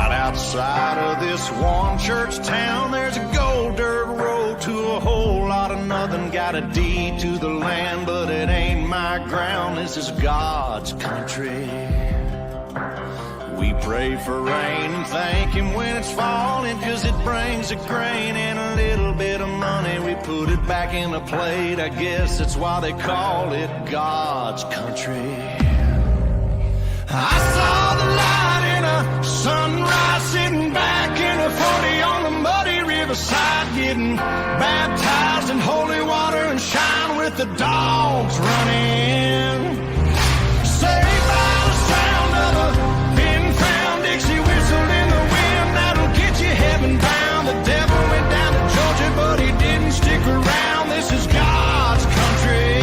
Outside of this one church town, there's a gold dirt road to a whole lot of nothing. Got a deed to the land, but it ain't my ground. This is God's country. We pray for rain and thank Him when it's falling, 'cause it brings a grain and a little bit of money. We put it back in a plate, I guess that's why they call it God's country. I saw the light in a sunrise, sitting back in a 40 on the muddy riverside, getting baptized in holy water and shine with the dogs running. Saved by the sound of a pin-found Dixie whistle in the wind, that'll get you heaven bound. The devil went down to Georgia, but he didn't stick around. This is God's country.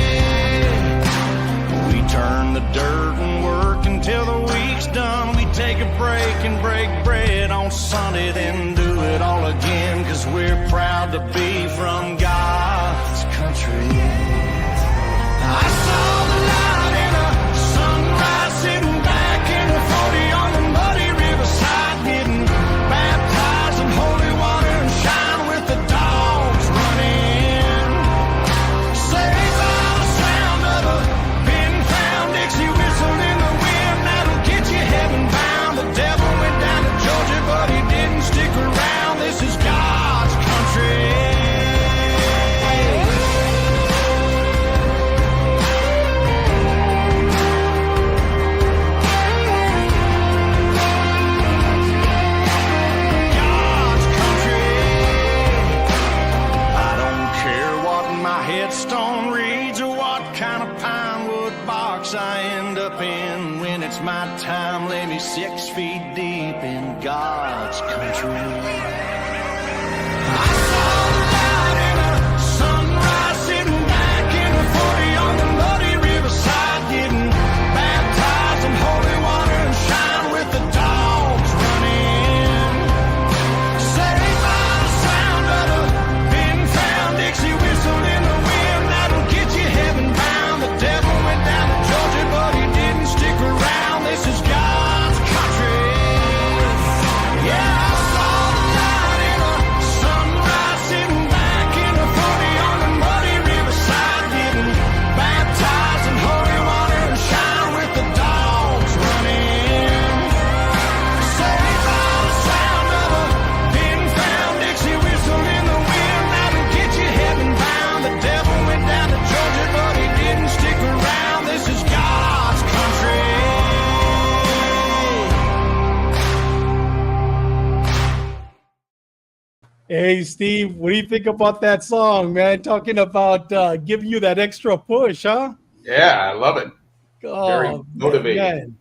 We turn the dirt and work until the week's done. We take a break and break bread on Sunday, then do it all again, 'cause we're proud to be from God's country. I saw the light in a sunrise, sitting back in a 40 on the muddy riverside, getting baptized in holy water and shine with the dogs running. Saved by the sound of a pin-found Dixie whistle in the wind, that'll get you heaven bound. The devil went down to Georgia, but he didn't stick around. This is God's country. God's country. I don't care what my headstone reads or what kind of pine wood box I end up in. When it's my time, lay me 6 feet deep in God's country. I saw the light in a sunrise, sitting back in a 40 on the muddy riverside, getting baptized in holy water and shine with the dogs running. Saved by the sound of a pin-found Dixie whistle in the wind, that'll get you heaven bound. The devil went down to Georgia, but he didn't stick around. This is God's country. Yeah, I saw the light in a sunrise, sitting back in a 40 on the muddy riverside, getting baptized in holy water and shine with the dogs running. Saved by the sound of a pin-found Dixie whistle in the wind, that'll get you heaven bound. The devil went down to Georgia, but he didn't stick around. This is God's country. Hey, Steve, what do you think about that song, man? Talking about giving you that extra push, huh? Yeah, I love it. Oh, Very motivating. man.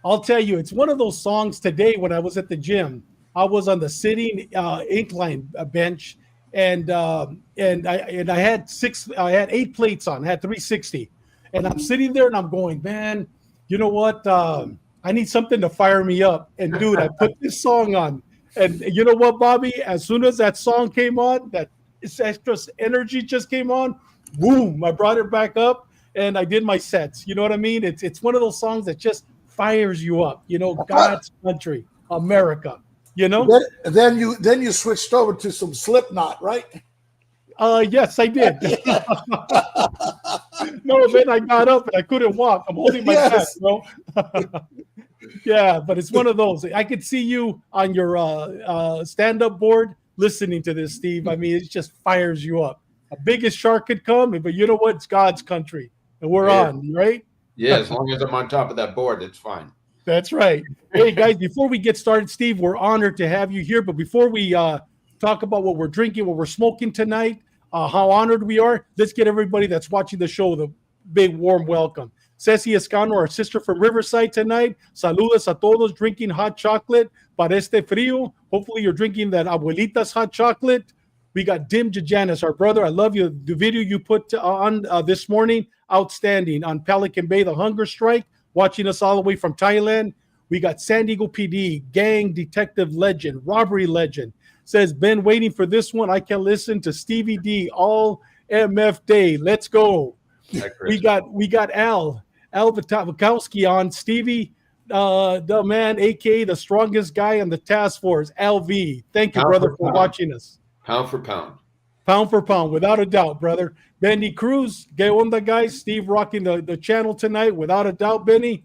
I'll tell you, it's one of those songs today when I was at the gym. I was on the sitting incline bench, and I had 8 plates on. I had 360, and I'm sitting there and I'm going, man, you know what? I need something to fire me up. And dude, I put this song on. And you know what, Bobby? As soon as that song came on, that extra energy just came on, boom, I brought it back up and I did my sets. You know what I mean? It's one of those songs that just fires you up. You know, God's country, America. You know? Then you switched over to some Slipknot, right? Yes, I did. No, then I got up and I couldn't walk. I'm holding my breath, bro. Yeah, but it's one of those. I could see you on your stand-up board listening to this, Steve. I mean, it just fires you up. A biggest shark could come, but you know what? It's God's country, and we're on, right? Yeah, as long as I'm on top of that board, it's fine. That's right. Hey, guys, before we get started, Steve, we're honored to have you here. But before we talk about what we're drinking, what we're smoking tonight, how honored we are, let's get everybody that's watching the show the big warm welcome. Ceci Escano, our sister from Riverside tonight. Saludos a todos drinking hot chocolate para este frío. Hopefully you're drinking that abuelita's hot chocolate. We got Dim Jajanis, our brother. I love you. The video you put on this morning, outstanding, on Pelican Bay, the hunger strike, watching us all the way from Thailand. We got San Diego PD, gang detective legend, robbery legend. Says, been waiting for this one. I can listen to Stevie D all MF day. Let's go. We got Al Vitakowski on. Stevie, the man, aka the strongest guy on the task force, LV. Thank you, brother, for watching us. Pound for pound. Pound for pound, without a doubt, brother. Benny Cruz, que onda, guys? Steve rocking the channel tonight, without a doubt, Benny.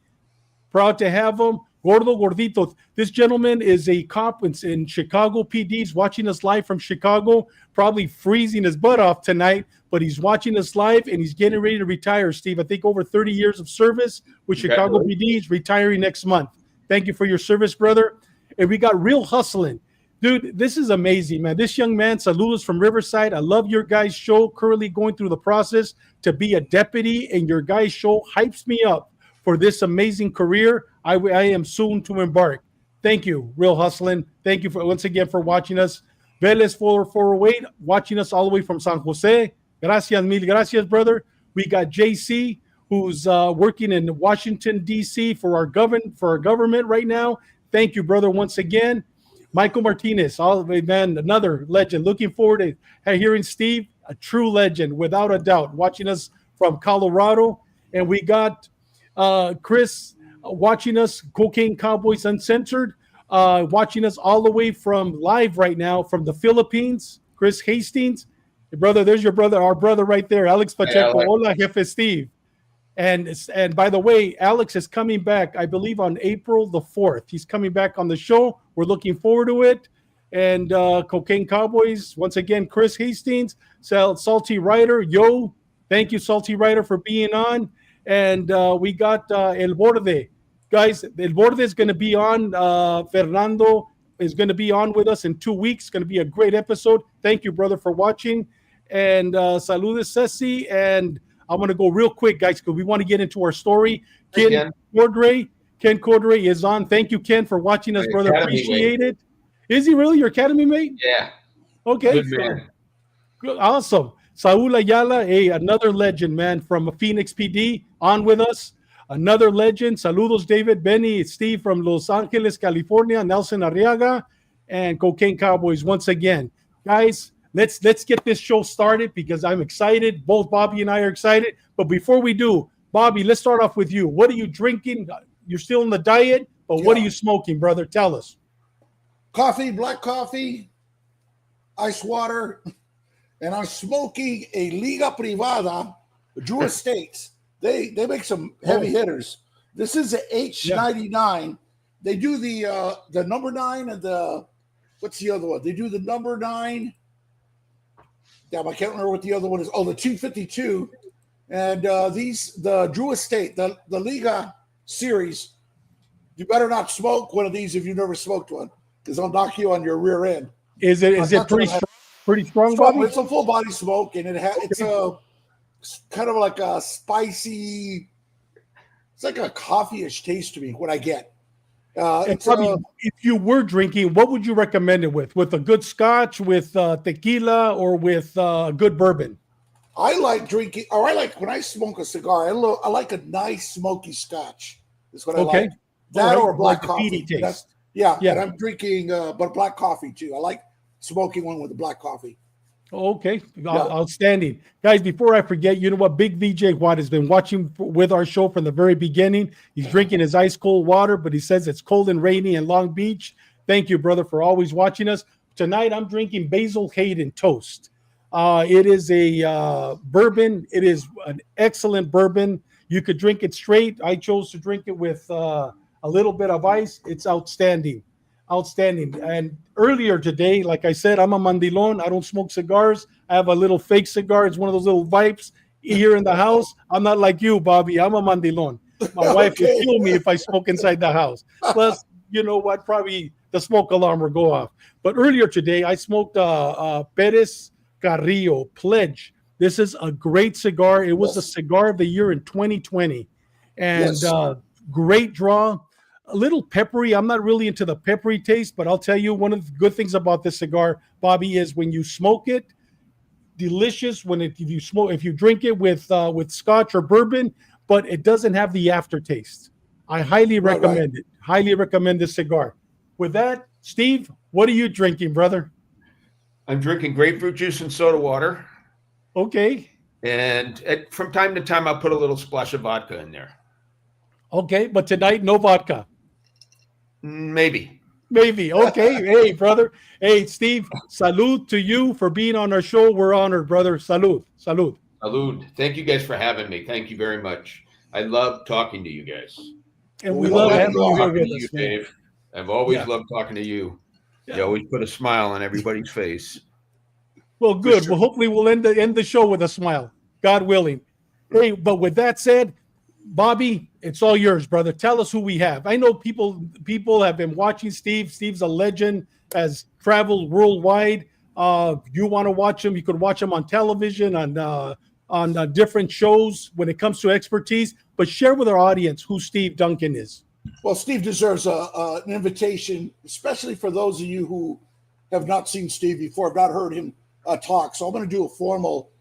Proud to have him. Gordo Gordito. This gentleman is a cop in Chicago PD. He's watching us live from Chicago, probably freezing his butt off tonight, but he's watching us live and he's getting ready to retire, Steve. I think over 30 years of service with Chicago PD. He's retiring next month. Thank you for your service, brother. And we got Real Hustling. Dude, this is amazing, man. This young man, saludos from Riverside. I love your guys' show. Currently going through the process to be a deputy, and your guys' show hypes me up for this amazing career. I am soon to embark. Thank you, Real Hustling. Thank you once again for watching us. Vélez 408, watching us all the way from San Jose. Gracias, mil gracias, brother. We got JC, who's working in Washington, D.C. for our government right now. Thank you, brother, once again. Michael Martinez, man, another legend. Looking forward to hearing Steve, a true legend, without a doubt, watching us from Colorado. And we got Chris watching us, Cocaine Cowboys Uncensored, watching us all the way from live right now from the Philippines. Chris Hastings, your brother, there's your brother, our brother right there, Alex Pacheco. Hola, Jefe Steve. And by the way, Alex is coming back, I believe, on April the 4th. He's coming back on the show. We're looking forward to it. And Cocaine Cowboys, once again, Chris Hastings, Salty Rider, yo, thank you, Salty Rider, for being on. And we got El Borde. Guys, El Borde is going to be on. Fernando is going to be on with us in 2 weeks. It's going to be a great episode. Thank you, brother, for watching. And saludos, Ceci. And I'm going to go real quick, guys, because we want to get into our story. Ken Cordray is on. Thank you, Ken, for watching us, brother. Appreciate it. Is he really your academy mate? Yeah. Okay. Good man. Good. Awesome. Saul Ayala, another legend, man, from Phoenix PD, on with us. Another legend. Saludos, David, Benny, Steve from Los Angeles, California, Nelson Arriaga, and Cocaine Cowboys once again. Guys, let's get this show started because I'm excited. Both Bobby and I are excited. But before we do, Bobby, let's start off with you. What are you drinking? You're still in the diet, but what are you smoking, brother? Tell us. Coffee, black coffee, ice water, and I'm smoking a Liga Privada, Drew Estates. They make some heavy hitters. This is a H99. Yeah. They do the number 9 and the what's the other one? They do the number 9. Damn, I can't remember what the other one is. Oh, the 252. And the Drew Estate, the Liga series. You better not smoke one of these if you've never smoked one, because I'll knock you on your rear end. Is it pretty strong, Bobby? It's a full body smoke, and it's kind of like a spicy. It's like a coffee-ish taste to me. What I get. If you were drinking, what would you recommend it with? With a good scotch, with tequila, or with good bourbon? I like drinking, or I like when I smoke a cigar. I like a nice smoky scotch. Is what I like. That or black coffee. Taste. Yeah. And I'm drinking, but black coffee too. I like smoking one with the black coffee. Okay, outstanding. Guys, before I forget, you know what? Big VJ Watt has been watching with our show from the very beginning. He's drinking his ice cold water, but he says it's cold and rainy in Long Beach. Thank you, brother, for always watching us. Tonight, I'm drinking Basil Hayden Toast. It is a bourbon. It is an excellent bourbon. You could drink it straight. I chose to drink it with a little bit of ice. It's outstanding. And earlier today, like I said, I'm a mandilon. I don't smoke cigars. I have a little fake cigar. It's one of those little vipes here in the house. I'm not like you, Bobby. I'm a mandilon. My wife would kill me if I smoke inside the house. Plus, you know what? Probably the smoke alarm will go off. But earlier today, I smoked Perez Carrillo Pledge. This is a great cigar. It was the cigar of the year in 2020. And great draw. A little peppery. I'm not really into the peppery taste, but I'll tell you one of the good things about this cigar, Bobby, is when you smoke it, delicious. If you drink it with scotch or bourbon, but it doesn't have the aftertaste. I highly Right, recommend it. Highly recommend this cigar. With that, Steve, what are you drinking, brother? I'm drinking grapefruit juice and soda water. Okay. And from time to time, I'll put a little splash of vodka in there. Okay, but tonight, no vodka. Maybe. Maybe. Okay. Hey, brother. Hey, Steve, salud to you for being on our show. We're honored, brother. Salud. Salud. Salud. Thank you guys for having me. Thank you very much. I love talking to you guys. And We we love love having having you here Talking with to you, us, man. Dave. I've always Yeah. loved talking to you. Yeah. You always put a smile on everybody's face. Well, good. sure. Well, hopefully we'll end the show with a smile, God willing. Hey, but with that said, Bobby, it's all yours, brother. Tell us who we have. I know people have been watching Steve. Steve's a legend, has traveled worldwide. You want to watch him, you could watch him on television, on different shows when it comes to expertise. But share with our audience who Steve Duncan is. Well, Steve deserves an invitation, especially for those of you who have not seen Steve before, have not heard him talk. So I'm going to do a formal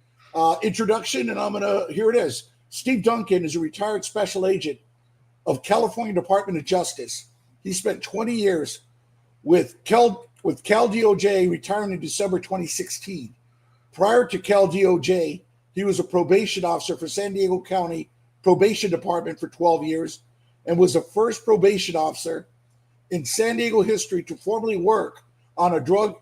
introduction, and here it is. Steve Duncan is a retired special agent of California Department of Justice. He spent 20 years with Cal DOJ, retiring in December 2016. Prior to Cal DOJ, he was a probation officer for San Diego County Probation Department for 12 years and was the first probation officer in San Diego history to formally work on a drug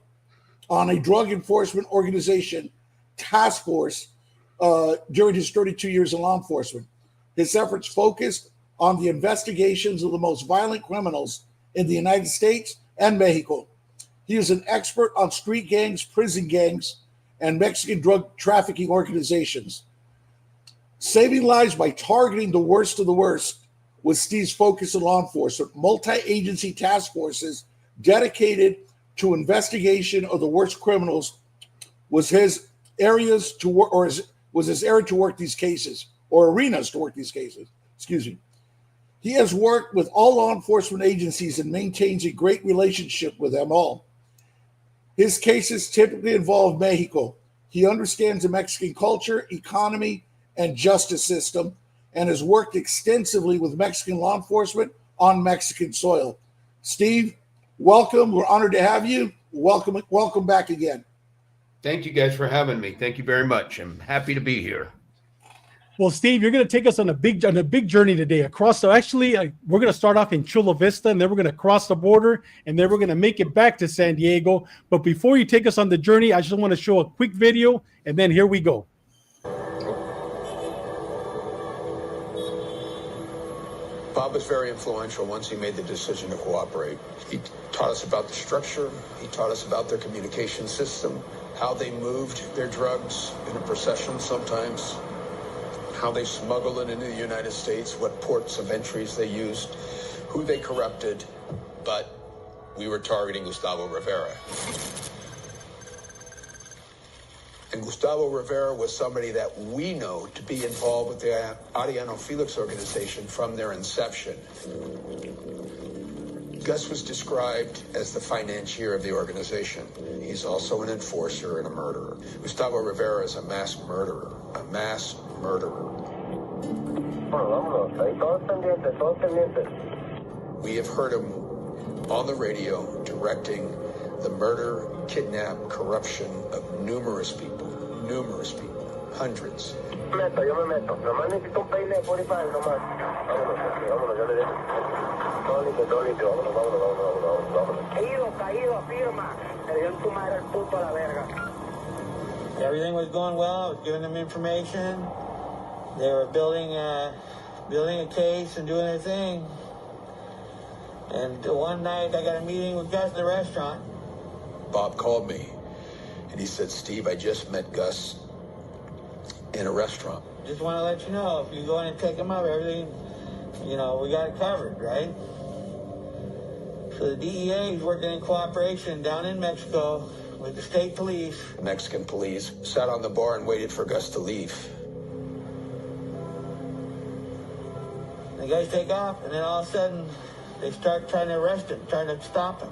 enforcement organization task force during his 32 years in law enforcement. His efforts focused on the investigations of the most violent criminals in the United States and Mexico. He is an expert on street gangs, prison gangs, and Mexican drug trafficking organizations. Saving lives by targeting the worst of the worst was Steve's focus in law enforcement. Multi-agency task forces dedicated to investigation of the worst criminals was his areas to work, or was his area to work these cases, or arenas to work these cases. Excuse me. He has worked with all law enforcement agencies and maintains a great relationship with them all. His cases typically involve Mexico. He understands the Mexican culture, economy, and justice system, and has worked extensively with Mexican law enforcement on Mexican soil. Steve, welcome. We're honored to have you. Welcome back again. Thank you guys for having me. Thank you very much. I'm happy to be here. Well, Steve, you're going to take us on a big journey today across. So actually, we're going to start off in Chula Vista, and then we're going to cross the border, and then we're going to make it back to San Diego. But before you take us on the journey, I just want to show a quick video, and then here we go. Bob was very influential once he made the decision to cooperate. He taught us about the structure. He taught us about their communication system, how they moved their drugs in a procession sometimes, how they smuggled it into the United States, what ports of entries they used, who they corrupted. But we were targeting Gustavo Rivera. And Gustavo Rivera was somebody that we know to be involved with the Arrellano Felix organization from their inception. Gus was described as the financier of the organization. He's also an enforcer and a murderer. Gustavo Rivera is a mass murderer. A mass murderer. We have heard him on the radio directing the murder, kidnap, corruption of numerous people, hundreds. Everything was going well. I was giving them information. They were building a case and doing their thing. And one night I got a meeting with Gus in the restaurant. Bob called me and he said, Steve, I just met Gus in a restaurant. Just want to let you know, if you go in and take him up, everything, we got it covered, right? So the DEA is working in cooperation down in Mexico with the state police. Mexican police sat on the bar and waited for Gus to leave. The guys take off, and then all of a sudden, they start trying to arrest him, trying to stop him.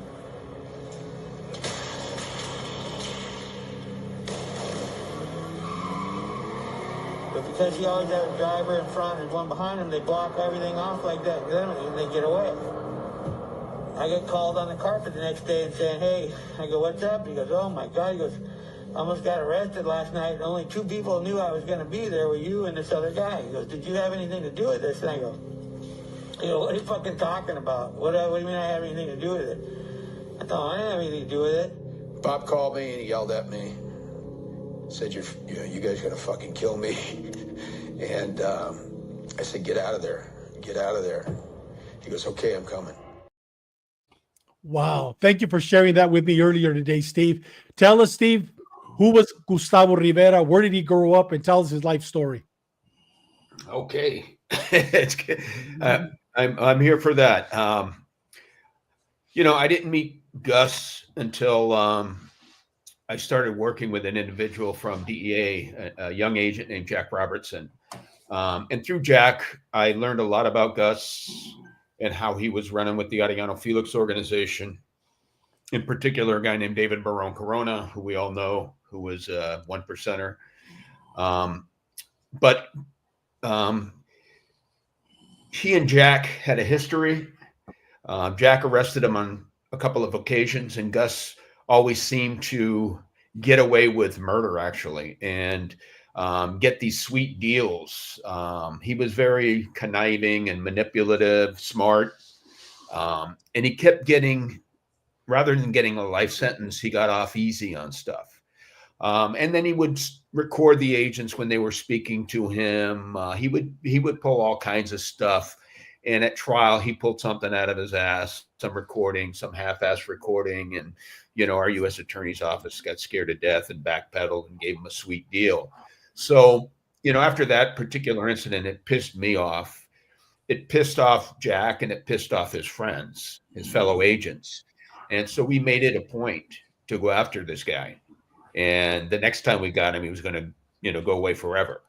because he always had a driver in front and one behind him, they block everything off like that, and they get away. I get called on the carpet the next day and saying, hey, I go, what's up? He goes, oh my God. He goes, I almost got arrested last night. Only 2 people knew I was going to be there, were you and this other guy. He goes, did you have anything to do with this? And I go, what are you fucking talking about? What do you mean I have anything to do with it? I thought, I didn't have anything to do with it. Bob called me and he yelled at me. Said, you guys gonna fucking kill me. And I said, get out of there. Get out of there. He goes, okay, I'm coming. Wow. Thank you for sharing that with me earlier today, Steve. Tell us, Steve, who was Gustavo Rivera? Where did he grow up? And tell us his life story. Okay. I'm here for that. I didn't meet Gus until I started working with an individual from DEA, a young agent named Jack Robertson. And through Jack, I learned a lot about Gus and how he was running with the Arrellano Felix organization. In particular, a guy named David Barron Corona, who we all know, who was a 1%er. But he and Jack had a history. Jack arrested him on a couple of occasions, and Gus always seemed to get away with murder, actually, and get these sweet deals. He was very conniving and manipulative, smart, and he kept getting, rather than getting a life sentence, he got off easy on stuff. And then he would record the agents when they were speaking to him. He would pull all kinds of stuff. And at trial, he pulled something out of his ass, some recording, some half-ass recording. And, our U.S. Attorney's Office got scared to death and backpedaled and gave him a sweet deal. So, after that particular incident, it pissed me off. It pissed off Jack, and it pissed off his friends, his fellow agents. And so we made it a point to go after this guy. And the next time we got him, he was going to, go away forever.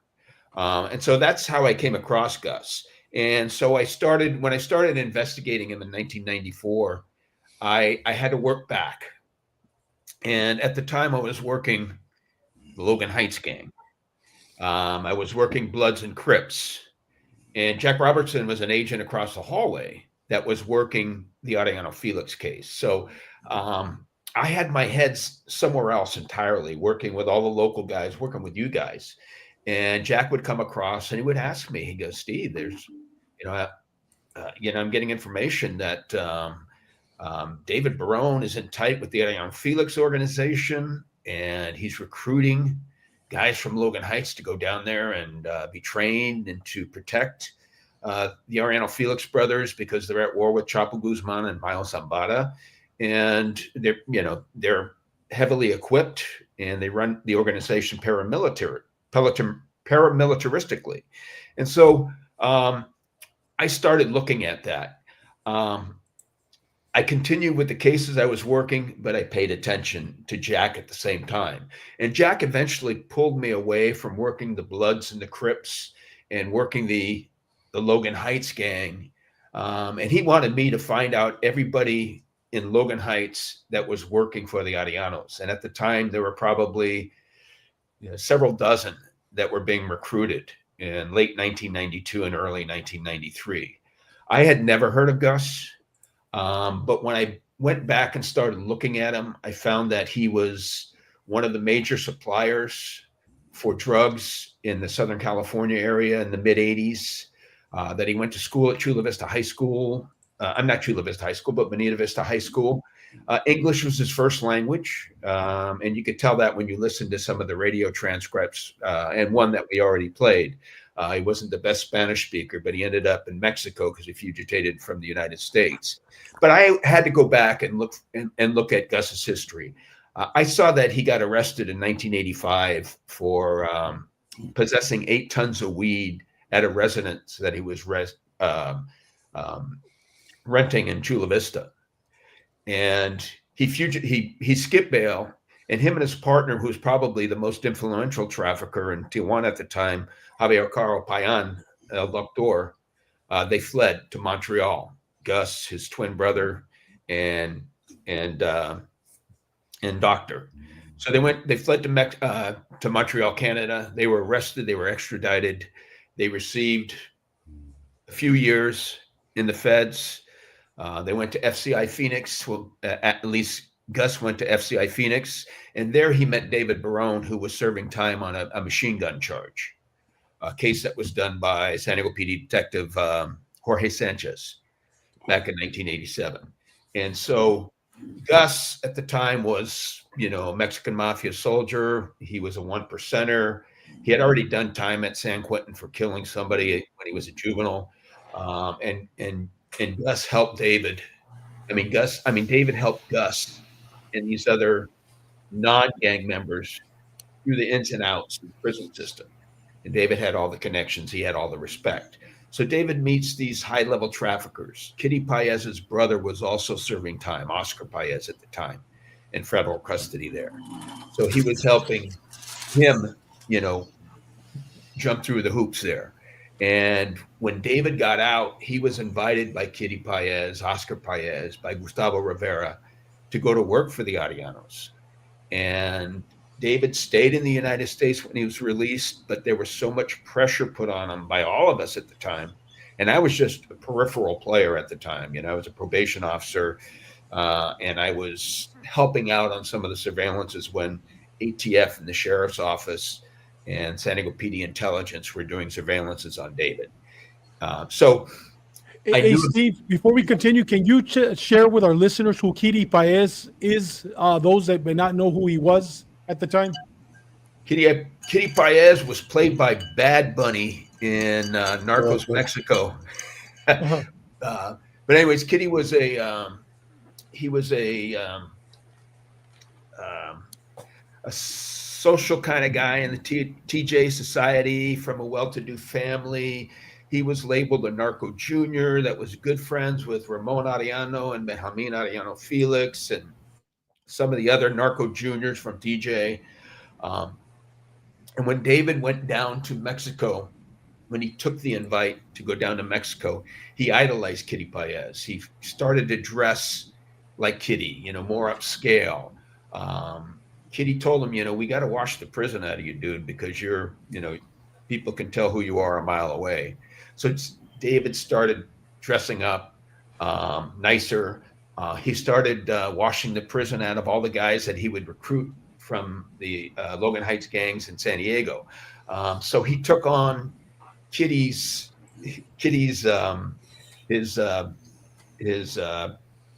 And so that's how I came across Gus. And so when I started investigating him in 1994, I had to work back. And at the time I was working the Logan Heights gang. I was working Bloods and Crips. And Jack Robertson was an agent across the hallway that was working the Arrellano Felix case. So I had my head somewhere else entirely, working with all the local guys, working with you guys. And Jack would come across and he would ask me, he goes, Steve, there's, I'm getting information that David Barron is in tight with the Arrellano Felix organization, and he's recruiting guys from Logan Heights to go down there and be trained and to protect the Arrellano Felix brothers because they're at war with Chapo Guzman and Miles Zambada. And they're heavily equipped, and they run the organization paramilitaristically. And so I started looking at that. I continued with the cases I was working, but I paid attention to Jack at the same time. And Jack eventually pulled me away from working the Bloods and the Crips and working the Logan Heights gang. And he wanted me to find out everybody in Logan Heights that was working for the Arrellanos. And at the time, there were probably several dozen that were being recruited in late 1992 and early 1993. I had never heard of Gus, but when I went back and started looking at him, I found that he was one of the major suppliers for drugs in the Southern California area in the mid-'80s, that he went to school at Chula Vista High School. I'm not Chula Vista High School, but Bonita Vista High School. English was his first language, and you could tell that when you listen to some of the radio transcripts, and one that we already played. He wasn't the best Spanish speaker, but he ended up in Mexico because he fugitated from the United States. But I had to go back and look at Gus's history. I saw that he got arrested in 1985 for possessing 8 tons of weed at a residence that he was renting in Chula Vista. And he skipped bail, and him and his partner, who was probably the most influential trafficker in Tijuana at the time, Javier Caro-Payan, El Doctor, they fled to Montreal. Gus, his twin brother, and Doctor. So they fled to Montreal, Canada. They were arrested. They were extradited. They received a few years in the feds. They went to FCI Phoenix. Well, at least Gus went to FCI Phoenix, and there he met David Barron, who was serving time on a machine gun charge, a case that was done by San Diego PD detective Jorge Sanchez back in 1987. And so Gus at the time was, a Mexican mafia soldier. He was a 1%er. He had already done time at San Quentin for killing somebody when he was a juvenile. And Gus helped David. David helped Gus and these other non-gang members through the ins and outs of the prison system. And David had all the connections. He had all the respect. So David meets these high-level traffickers. Kitty Paez's brother was also serving time, Oscar Paez at the time, in federal custody there. So he was helping him, jump through the hoops there. And when David got out, he was invited by Kitty Paez, Oscar Paez, by Gustavo Rivera to go to work for the Arrellanos. And David stayed in the United States when he was released, but there was so much pressure put on him by all of us at the time. And I was just a peripheral player at the time. I was a probation officer, and I was helping out on some of the surveillances when ATF and the sheriff's office and San Diego PD intelligence were doing surveillances on David. Hey, Steve, before we continue, can you share with our listeners who Kitty Paez is, those that may not know who he was at the time? Kitty Paez was played by Bad Bunny in Narcos, Mexico. But anyways, Kitty was a social kind of guy in the TJ society from a well-to-do family. He was labeled a narco junior that was good friends with Ramon Arrellano and Benjamin Arrellano Felix and some of the other narco juniors from TJ. And when David went down to Mexico, when he took the invite to go down to Mexico, he idolized Kitty Paez. He started to dress like Kitty, more upscale. Kitty told him, we got to wash the prison out of you, dude, because people can tell who you are a mile away. So David started dressing up nicer. He started washing the prison out of all the guys that he would recruit from the Logan Heights gangs in San Diego. So he took on Kitty's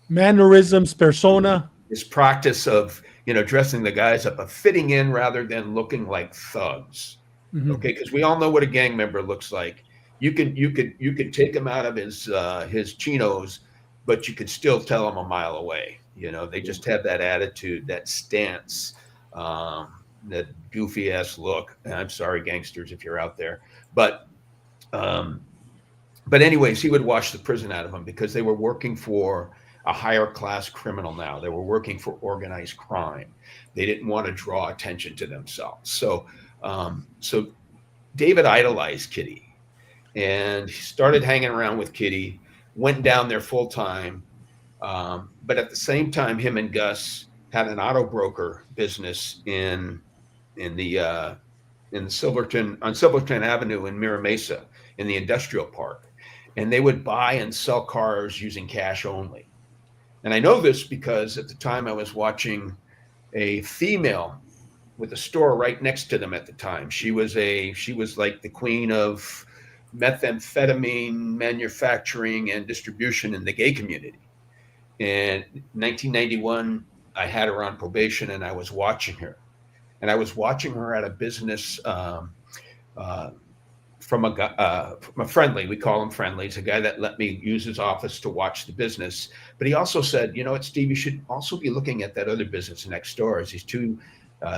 mannerisms, persona, his practice of dressing the guys up, of fitting in rather than looking like thugs. Mm-hmm. Okay, because we all know what a gang member looks like. You could take him out of his chinos, but you could still tell him a mile away. They just have that attitude, that stance, that goofy ass look. And I'm sorry, gangsters, if you're out there, but anyways, he would wash the prison out of them because they were working for a higher class criminal now. They were working for organized crime. They didn't want to draw attention to themselves. So David idolized Kitty, and he started hanging around with Kitty, went down there full time. But at the same time, him and Gus had an auto broker business in Silverton, on Silverton Avenue in Mira Mesa in the industrial park. And they would buy and sell cars using cash only. And I know this because at the time I was watching a female with a store right next to them at the time. She was like the queen of methamphetamine manufacturing and distribution in the gay community. And in 1991, I had her on probation and I was watching her. And I was watching her at a business from a friendly, we call him friendly. It's a guy that let me use his office to watch the business. But he also said, Steve, you should also be looking at that other business next door. It's these two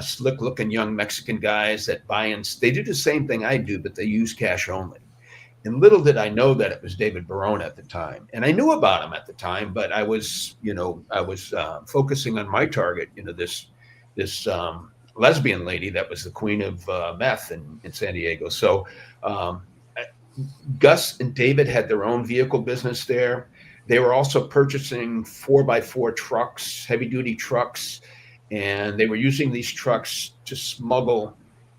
slick looking young Mexican guys that buy and they do the same thing I do, but they use cash only. And little did I know that it was David Barron at the time. And I knew about him at the time, but I was focusing on my target, this lesbian lady that was the queen of meth in San Diego. So Gus and David had their own vehicle business there. They were also purchasing 4x4 trucks, heavy duty trucks. and they were using these trucks to smuggle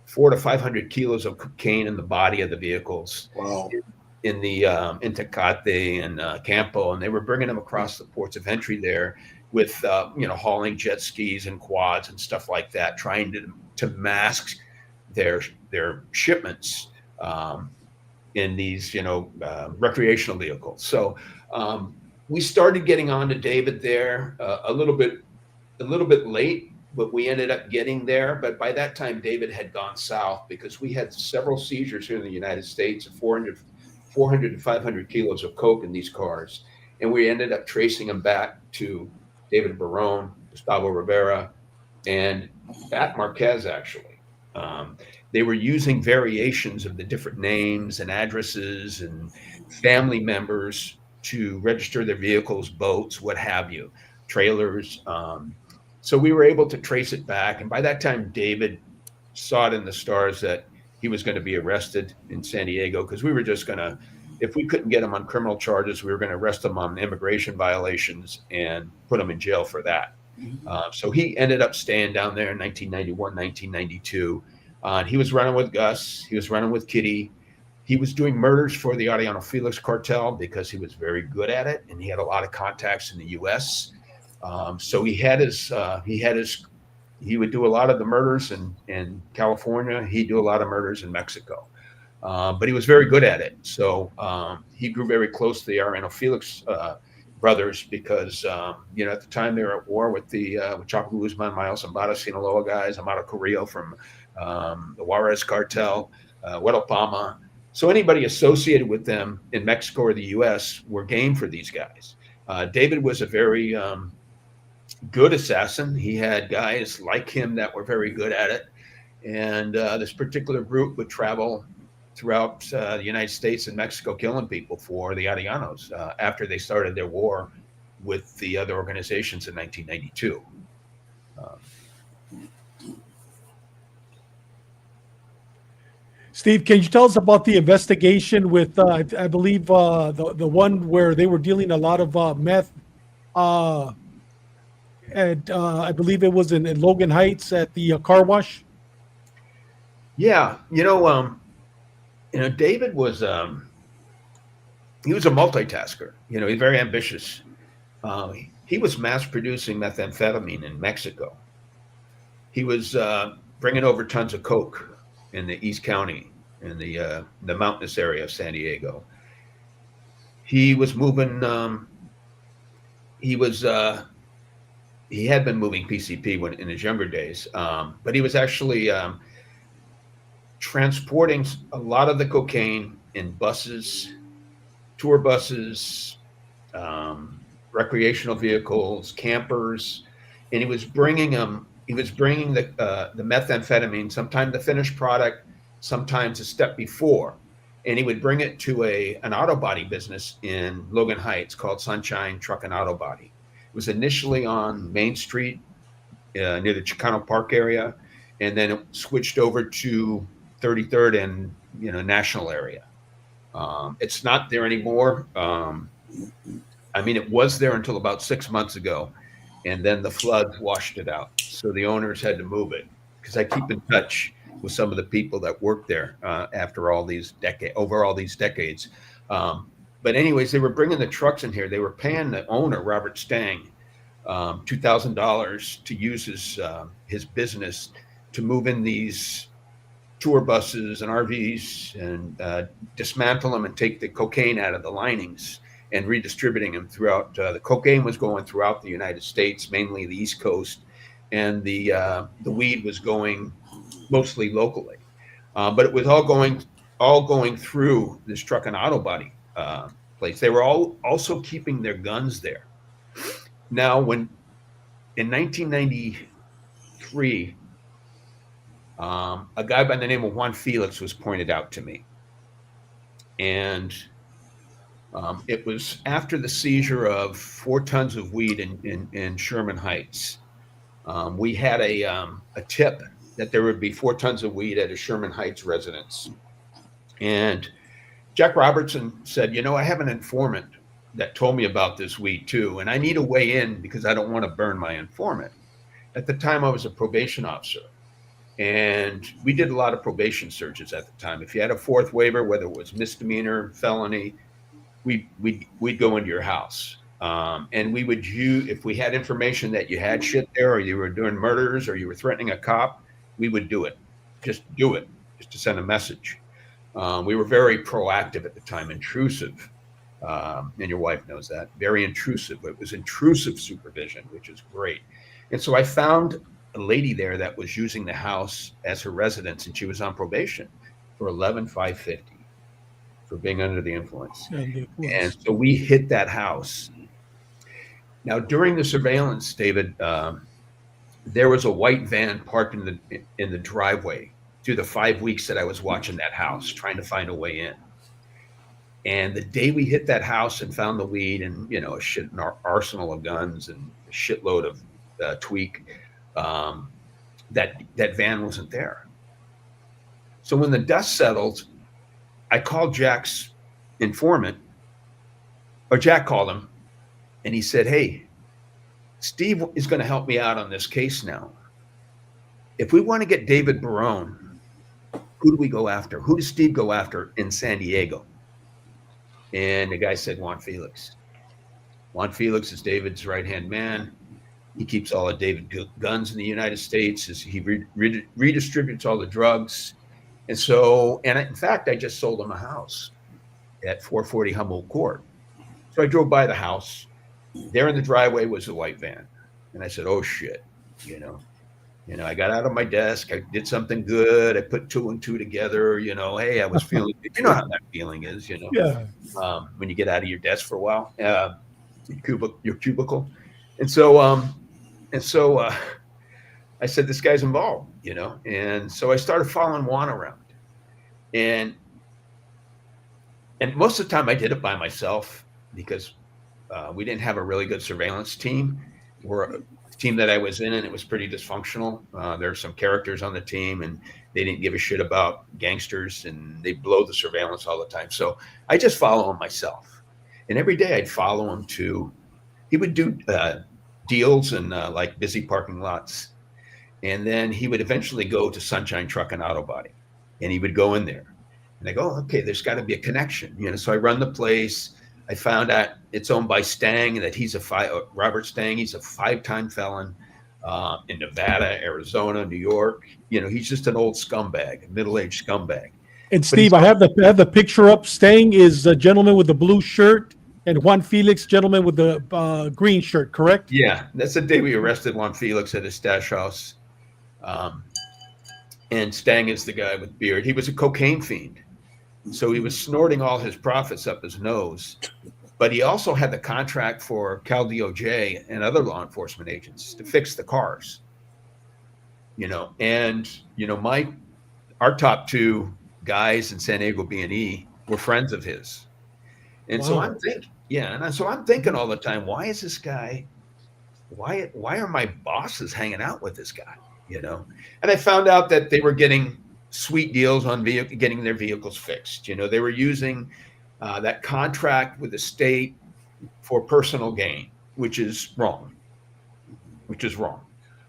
400 to 500 kilos of cocaine in the body of the vehicles. Wow. In the in Tecate and Campo, and they were bringing them across the ports of entry there with hauling jet skis and quads and stuff like that, trying to mask their shipments in these recreational vehicles. So we started getting on to David there a little bit late, but we ended up getting there. But by that time, David had gone south because we had several seizures here in the United States of 400 to 500 kilos of coke in these cars. And we ended up tracing them back to David Barron, Gustavo Rivera, and at Marquez, actually. They were using variations of the different names and addresses and family members to register their vehicles, boats, what have you, trailers. So we were able to trace it back. And by that time, David saw it in the stars that he was going to be arrested in San Diego, because we were just going to, if we couldn't get him on criminal charges, we were going to arrest him on immigration violations and put him in jail for that. So he ended up staying down there in 1991, 1992. He was running with Gus. He was running with Kitty. He was doing murders for the Arrellano Felix cartel because he was very good at it, and he had a lot of contacts in the U.S. So he would do a lot of the murders in California. He'd do a lot of murders in Mexico. But he was very good at it. So he grew very close to the Arrellano Felix brothers because, at the time they were at war with the Chapo Guzman, Miles Zambada, Sinaloa guys, Amado Carrillo from the Juarez cartel, Huelopama. So anybody associated with them in Mexico or the U.S. were game for these guys. David was a very good assassin. He had guys like him that were very good at it. And this particular group would travel throughout the United States and Mexico killing people for the Arrellanos after they started their war with the other organizations in 1992. Steve, can you tell us about the investigation with, I believe, the one where they were dealing a lot of meth? And I believe it was in Logan Heights at the car wash. Yeah, David was he was a multitasker. He's very ambitious. He was mass producing methamphetamine in Mexico. He was bringing over tons of coke in the East County, in the mountainous area of San Diego. He was moving. He had been moving PCP in his younger days, but he was actually transporting a lot of the cocaine in buses, tour buses, recreational vehicles, campers, and he was bringing them. He was bringing the methamphetamine, sometimes the finished product, sometimes a step before, and he would bring it to an auto body business in Logan Heights called Sunshine Truck and Auto Body. It was initially on Main Street near the Chicano Park area, and then it switched over to 33rd and National area. It's not there anymore. It was there until about 6 months ago, and then the floods washed it out. So the owners had to move it, because I keep in touch with some of the people that worked there over all these decades. But anyways, they were bringing the trucks in here. They were paying the owner, Robert Stang, $2,000 to use his business to move in these tour buses and RVs and dismantle them and take the cocaine out of the linings and redistributing them throughout. The cocaine was going throughout the United States, mainly the East Coast, and the weed was going mostly locally. But it was all going through this truck and auto body place. They were all also keeping their guns there. Now, when in 1993, a guy by the name of Juan Felix was pointed out to me, and it was after the seizure of 4 tons of weed in Sherman Heights. We had a tip that there would be 4 tons of weed at a Sherman Heights residence, and Jack Robertson said, I have an informant that told me about this weed too, and I need a way in because I don't want to burn my informant. at the time I was a probation officer, and we did a lot of probation searches at the time. If you had a fourth waiver, whether it was misdemeanor, felony, we'd go into your house. And we would if we had information that you had shit there, or you were doing murders, or you were threatening a cop, we would do it. Just do it, just to send a message. We were very proactive at the time, intrusive. And your wife knows that. Very intrusive. It was intrusive supervision, which is great. And so I found a lady there that was using the house as her residence, and she was on probation for $11,550 for being under the influence. And so we hit that house. Now, during the surveillance, David, there was a white van parked in the driveway through the 5 weeks that I was watching that house, trying to find a way in. And the day we hit that house and found the weed and, you know, an arsenal of guns and a shitload of tweak, that van wasn't there. So when the dust settled, I called Jack's informant, or Jack called him, and he said, "Hey, Steve is going to help me out on this case now. If we want to get David Barron, who do we go after? Who does Steve go after in San Diego?" And the guy said, Juan Felix. Juan Felix is David's right-hand man. He keeps all of David's guns in the United States. He redistributes all the drugs. And so, in fact, I just sold him a house at 440 Humboldt Court. So I drove by the house. There in the driveway was a white van. And I said, oh, shit, you know, I got out of my desk. I did something good. I put 2 and 2 together. You know, hey, I was feeling, you know how that feeling is, you know, Yeah. When you get out of your desk for a while, your cubicle. And so I said, this guy's involved, you know. And so I started following Juan around. And most of the time I did it by myself because we didn't have a really good surveillance team. We're a team that I was in, and it was pretty dysfunctional. There are some characters on the team, and they didn't give a shit about gangsters, and they blow the surveillance all the time. So I just follow him myself. And every day I'd follow him he would do deals in like busy parking lots. And then he would eventually go to Sunshine Truck and Auto Body, and he would go in there. And I go, okay, there's got to be a connection. You know, so I run the place. I found out it's owned by Stang, and that he's Robert Stang. He's a 5-time felon in Nevada, Arizona, New York. You know, he's just an old scumbag, a middle-aged scumbag. And Steve, I have the picture up. Stang is a gentleman with the blue shirt, and Juan Felix, gentleman with the green shirt, correct? Yeah, that's the day we arrested Juan Felix at his stash house. And Stang is the guy with beard. He was a cocaine fiend. So he was snorting all his profits up his nose, but he also had the contract for Cal DOJ and other law enforcement agents to fix the cars, you know. And, you know, our top 2 guys in San Diego BNE were friends of his. And so I'm thinking all the time, why is this guy, why are my bosses hanging out with this guy, you know? And I found out that they were getting sweet deals on getting their vehicles fixed. You know, they were using that contract with the state for personal gain, which is wrong.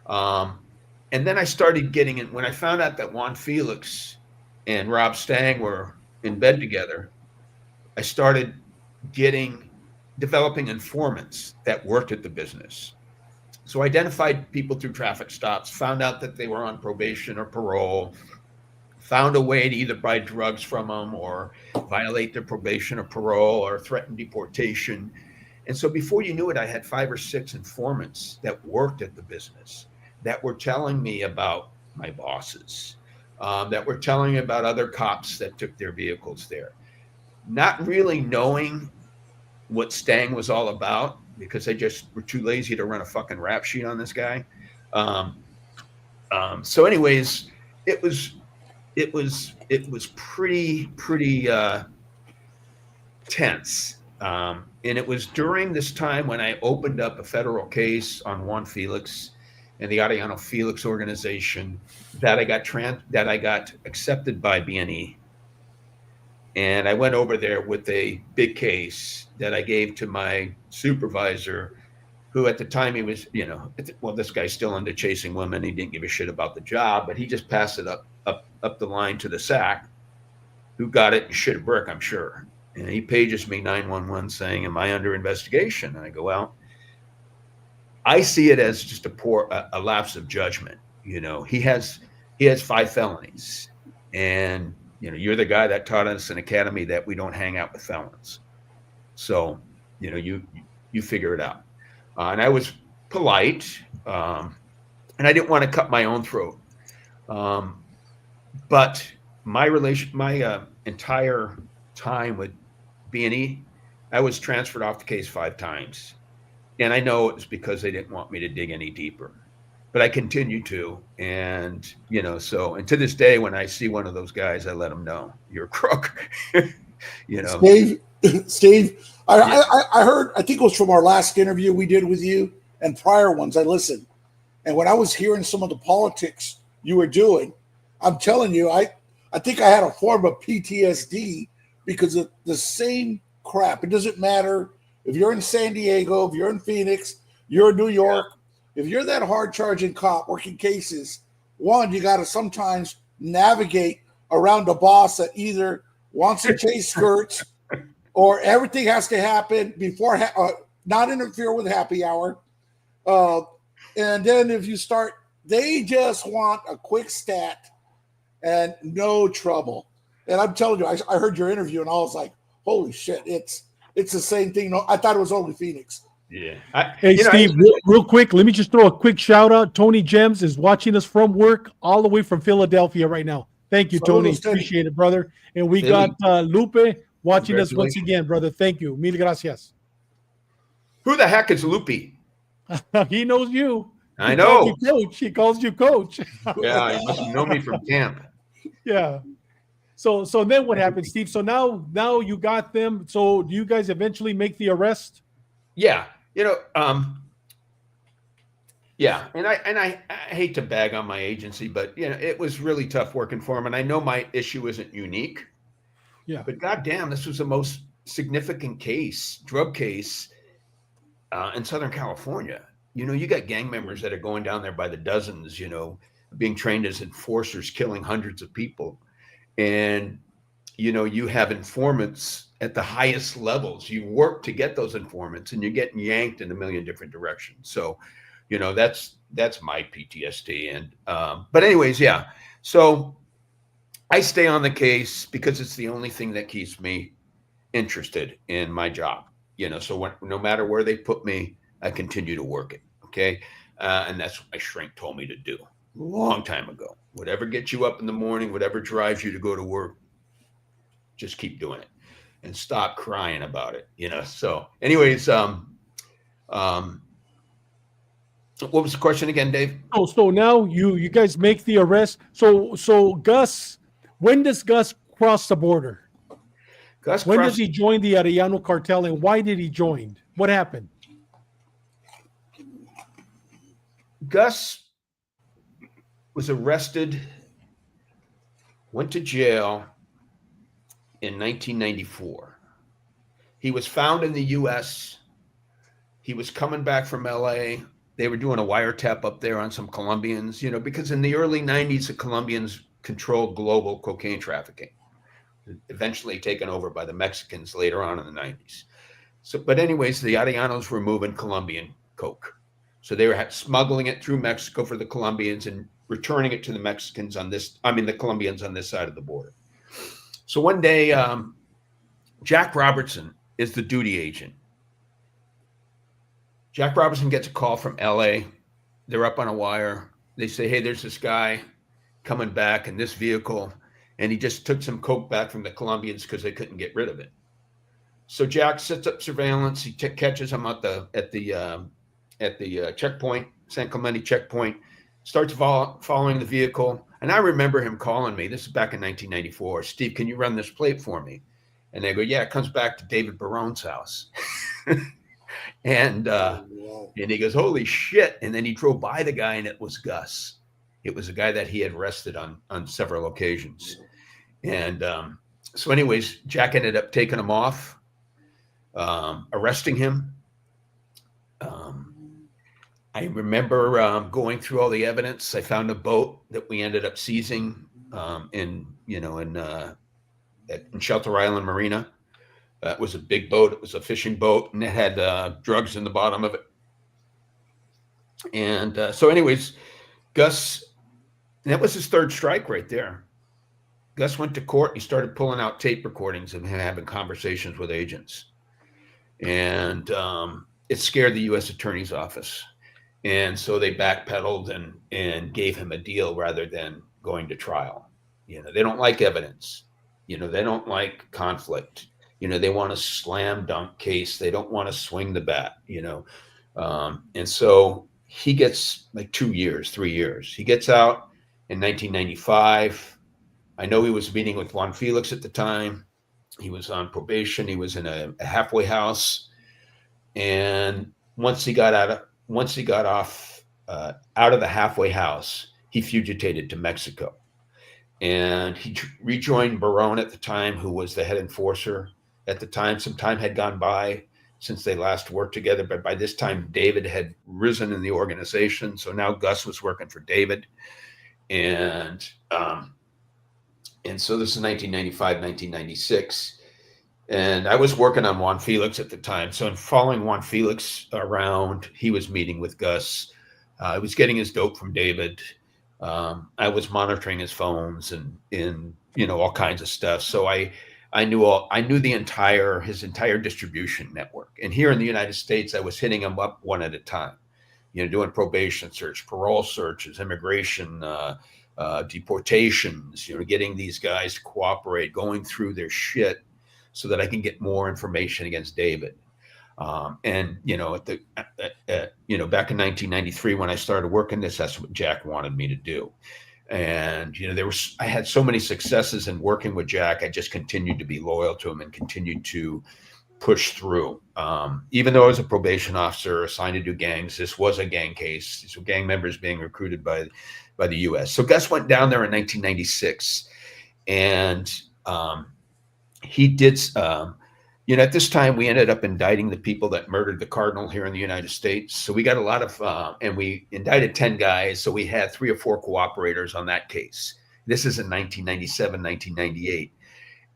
And then I started getting it when I found out that Juan Felix and Rob Stang were in bed together. I started developing informants that worked at the business. So I identified people through traffic stops, found out that they were on probation or parole, found a way to either buy drugs from them or violate their probation or parole or threaten deportation. And so before you knew it, I had 5 or 6 informants that worked at the business that were telling me about my bosses, that were telling me about other cops that took their vehicles there. Not really knowing what Stang was all about, because they just were too lazy to run a fucking rap sheet on this guy. So anyways, it was pretty tense. And it was during this time when I opened up a federal case on Juan Felix and the Arrellano Felix organization that I got accepted by BNE. And I went over there with a big case that I gave to my supervisor who at the time he was, well, this guy's still into chasing women. He didn't give a shit about the job, but he just passed it up the line to the SAC, who got it and shit a brick, I'm sure. And he pages me 911 saying, "Am I under investigation?" And I go, "Well, I see it as just a lapse of judgment. He has 5 felonies, and you're the guy that taught us in academy that we don't hang out with felons. So, you figure it out." And I was polite, and I didn't want to cut my own throat. But my entire time with BNE, I was transferred off the case 5 times. And I know it was because they didn't want me to dig any deeper. But I continued to. And, and to this day, when I see one of those guys, I let them know, "You're a crook." Steve, I heard, I think it was from our last interview we did with you and prior ones, I listened. And when I was hearing some of the politics you were doing, I'm telling you, I think I had a form of PTSD because of the same crap. It doesn't matter if you're in San Diego, if you're in Phoenix, you're in New York. If you're that hard-charging cop working cases, one, you got to sometimes navigate around a boss that either wants to chase skirts or everything has to happen before, not interfere with happy hour. And then if you start, they just want a quick stat and no trouble. And I'm telling you, I heard your interview and I was like, holy shit, it's the same thing. No, I thought it was only Phoenix. Yeah. Hey, Steve, real quick, let me just throw a quick shout out. Tony Gems is watching us from work all the way from Philadelphia right now. Thank you, Tony. Appreciate it, brother. And we got Lupe watching us once again, brother. Thank you. Mil gracias. Who the heck is Lupe? He knows you. I know. Coach. He calls you coach. Yeah, he must know me from camp. Yeah. So then what happened, Steve? So now you got them. So do you guys eventually make the arrest? Yeah. Yeah. And I hate to bag on my agency, but it was really tough working for him. And I know my issue isn't unique. Yeah. But goddamn, this was the most significant drug case in Southern California. You got gang members that are going down there by the dozens, being trained as enforcers, killing hundreds of people. And, you have informants at the highest levels. You work to get those informants and you're getting yanked in a million different directions. So, that's my PTSD. And, but anyways, yeah. So I stay on the case because it's the only thing that keeps me interested in my job, so no matter where they put me, I continue to work it. Okay. And that's what my shrink told me to do a long time ago. Whatever gets you up in the morning, whatever drives you to go to work, just keep doing it and stop crying about it. So anyways, what was the question again, Dave? Oh, so now you guys make the arrest. So Gus, when does Gus cross the border? When does he join the Arrellano cartel, and why did he join? What happened? Gus was arrested, went to jail in 1994. He was found in the U.S. He was coming back from L.A. They were doing a wiretap up there on some Colombians, because in the early 90s, the Colombians controlled global cocaine trafficking, eventually taken over by the Mexicans later on in the 90s. So, but anyways, the Arrellanos were moving Colombian coke. So they were smuggling it through Mexico for the Colombians and returning it to the Mexicans the Colombians on this side of the border. So one day, Jack Robertson is the duty agent. Jack Robertson gets a call from LA. They're up on a wire. They say, hey, there's this guy coming back in this vehicle. And he just took some coke back from the Colombians because they couldn't get rid of it. So Jack sets up surveillance. He catches him at the checkpoint, San Clemente checkpoint, starts following the vehicle. And I remember him calling me. This is back in 1994. Steve, can you run this plate for me? And they go, yeah, it comes back to David Barron's house. And he goes, holy shit. And then he drove by the guy and it was Gus. It was a guy that he had arrested on several occasions. And so anyways, Jack ended up taking him off, arresting him. I remember going through all the evidence. I found a boat that we ended up seizing in Shelter Island Marina. It was a big boat. It was a fishing boat, and it had drugs in the bottom of it. And so anyways, Gus, that was his third strike right there. Gus went to court. He started pulling out tape recordings of him having conversations with agents. And it scared the U.S. Attorney's Office. And so they backpedaled and gave him a deal rather than going to trial. You know, they don't like evidence. You know, they don't like conflict. You know, they want a slam dunk case. They don't want to swing the bat, you know. And so he gets like 2 years, 3 years. He gets out in 1995. I know he was meeting with Juan Felix at the time. He was on probation. He was in a halfway house. And once he got off out of the halfway house, he fugitated to Mexico. And he rejoined Barron at the time, who was the head enforcer at the time. Some time had gone by since they last worked together, but by this time, David had risen in the organization. So now Gus was working for David. And so this is 1995, 1996. And I was working on Juan Felix at the time. So in following Juan Felix around, he was meeting with Gus. I was getting his dope from David. I was monitoring his phones and you know, all kinds of stuff. So I knew his entire distribution network. And here in the United States, I was hitting him up one at a time, you know, doing probation search, parole searches, immigration, deportations, you know, getting these guys to cooperate, going through their shit so that I can get more information against David. And, you know, back in 1993, when I started working this, that's what Jack wanted me to do. And, you know, I had so many successes in working with Jack. I just continued to be loyal to him and continued to push through. Even though I was a probation officer assigned to do gangs, this was a gang case. These were gang members being recruited by the U.S. So Gus went down there in 1996, and he did, you know, at this time, we ended up indicting the people that murdered the Cardinal here in the United States. So we got a lot of, and we indicted 10 guys. So we had 3 or 4 cooperators on that case. This is in 1997, 1998.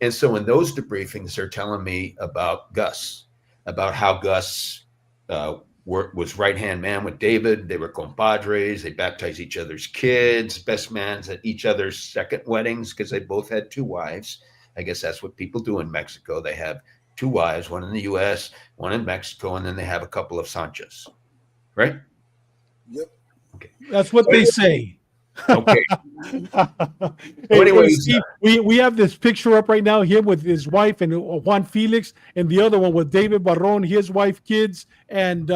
And so in those debriefings, they're telling me about Gus, about how Gus was right-hand man with David. They were compadres. They baptized each other's kids, best mans at each other's second weddings because they both had 2 wives. I guess that's what people do in Mexico. They have 2 wives, one in the U.S., one in Mexico, and then they have a couple of Sanchas, right? Yep. Okay. That's what they say. Okay. Hey, anyways, Steve, we have this picture up right now, him with his wife and Juan Felix, and the other one with David Barron, his wife, kids, and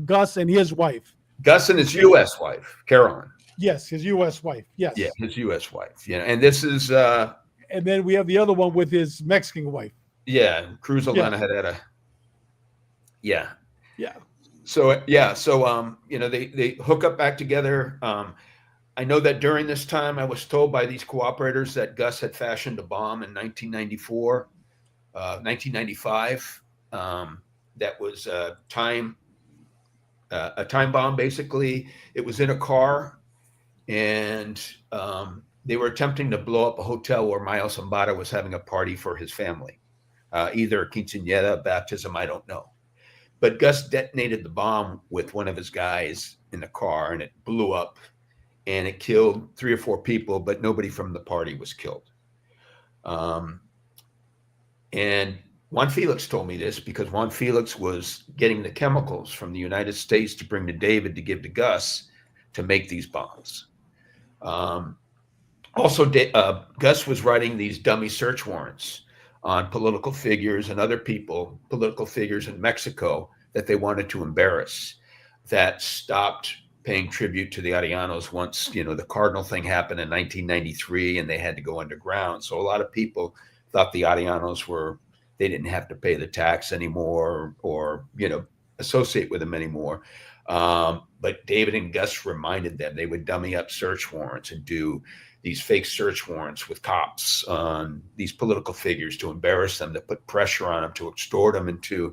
Gus and his wife. Gus and his U.S. wife, Carolyn. Yes, his U.S. wife. Yes. Yeah, his U.S. wife. Yeah, and this is... and then we have the other one with his Mexican wife. Yeah, Cruz Alana had a... Yeah. Yeah. So, yeah, so, you know, they hook up back together. I know that during this time, I was told by these cooperators that Gus had fashioned a bomb in 1995. That was a time bomb, basically. It was in a car, and they were attempting to blow up a hotel where Mayo Zambada was having a party for his family. Either a quinceañera, baptism, I don't know. But Gus detonated the bomb with one of his guys in the car, and it blew up, and it killed 3 or 4 people, but nobody from the party was killed. And Juan Felix told me this because Juan Felix was getting the chemicals from the United States to bring to David to give to Gus to make these bombs. Also, Gus was writing these dummy search warrants on political figures and other people, political figures in Mexico that they wanted to embarrass, that stopped paying tribute to the Arrellanos once, you know, the Cardinal thing happened in 1993 and they had to go underground. So a lot of people thought the Arrellanos they didn't have to pay the tax anymore or, you know, associate with them anymore. But David and Gus reminded them they would dummy up search warrants and do these fake search warrants with cops on these political figures to embarrass them, to put pressure on them, to extort them into,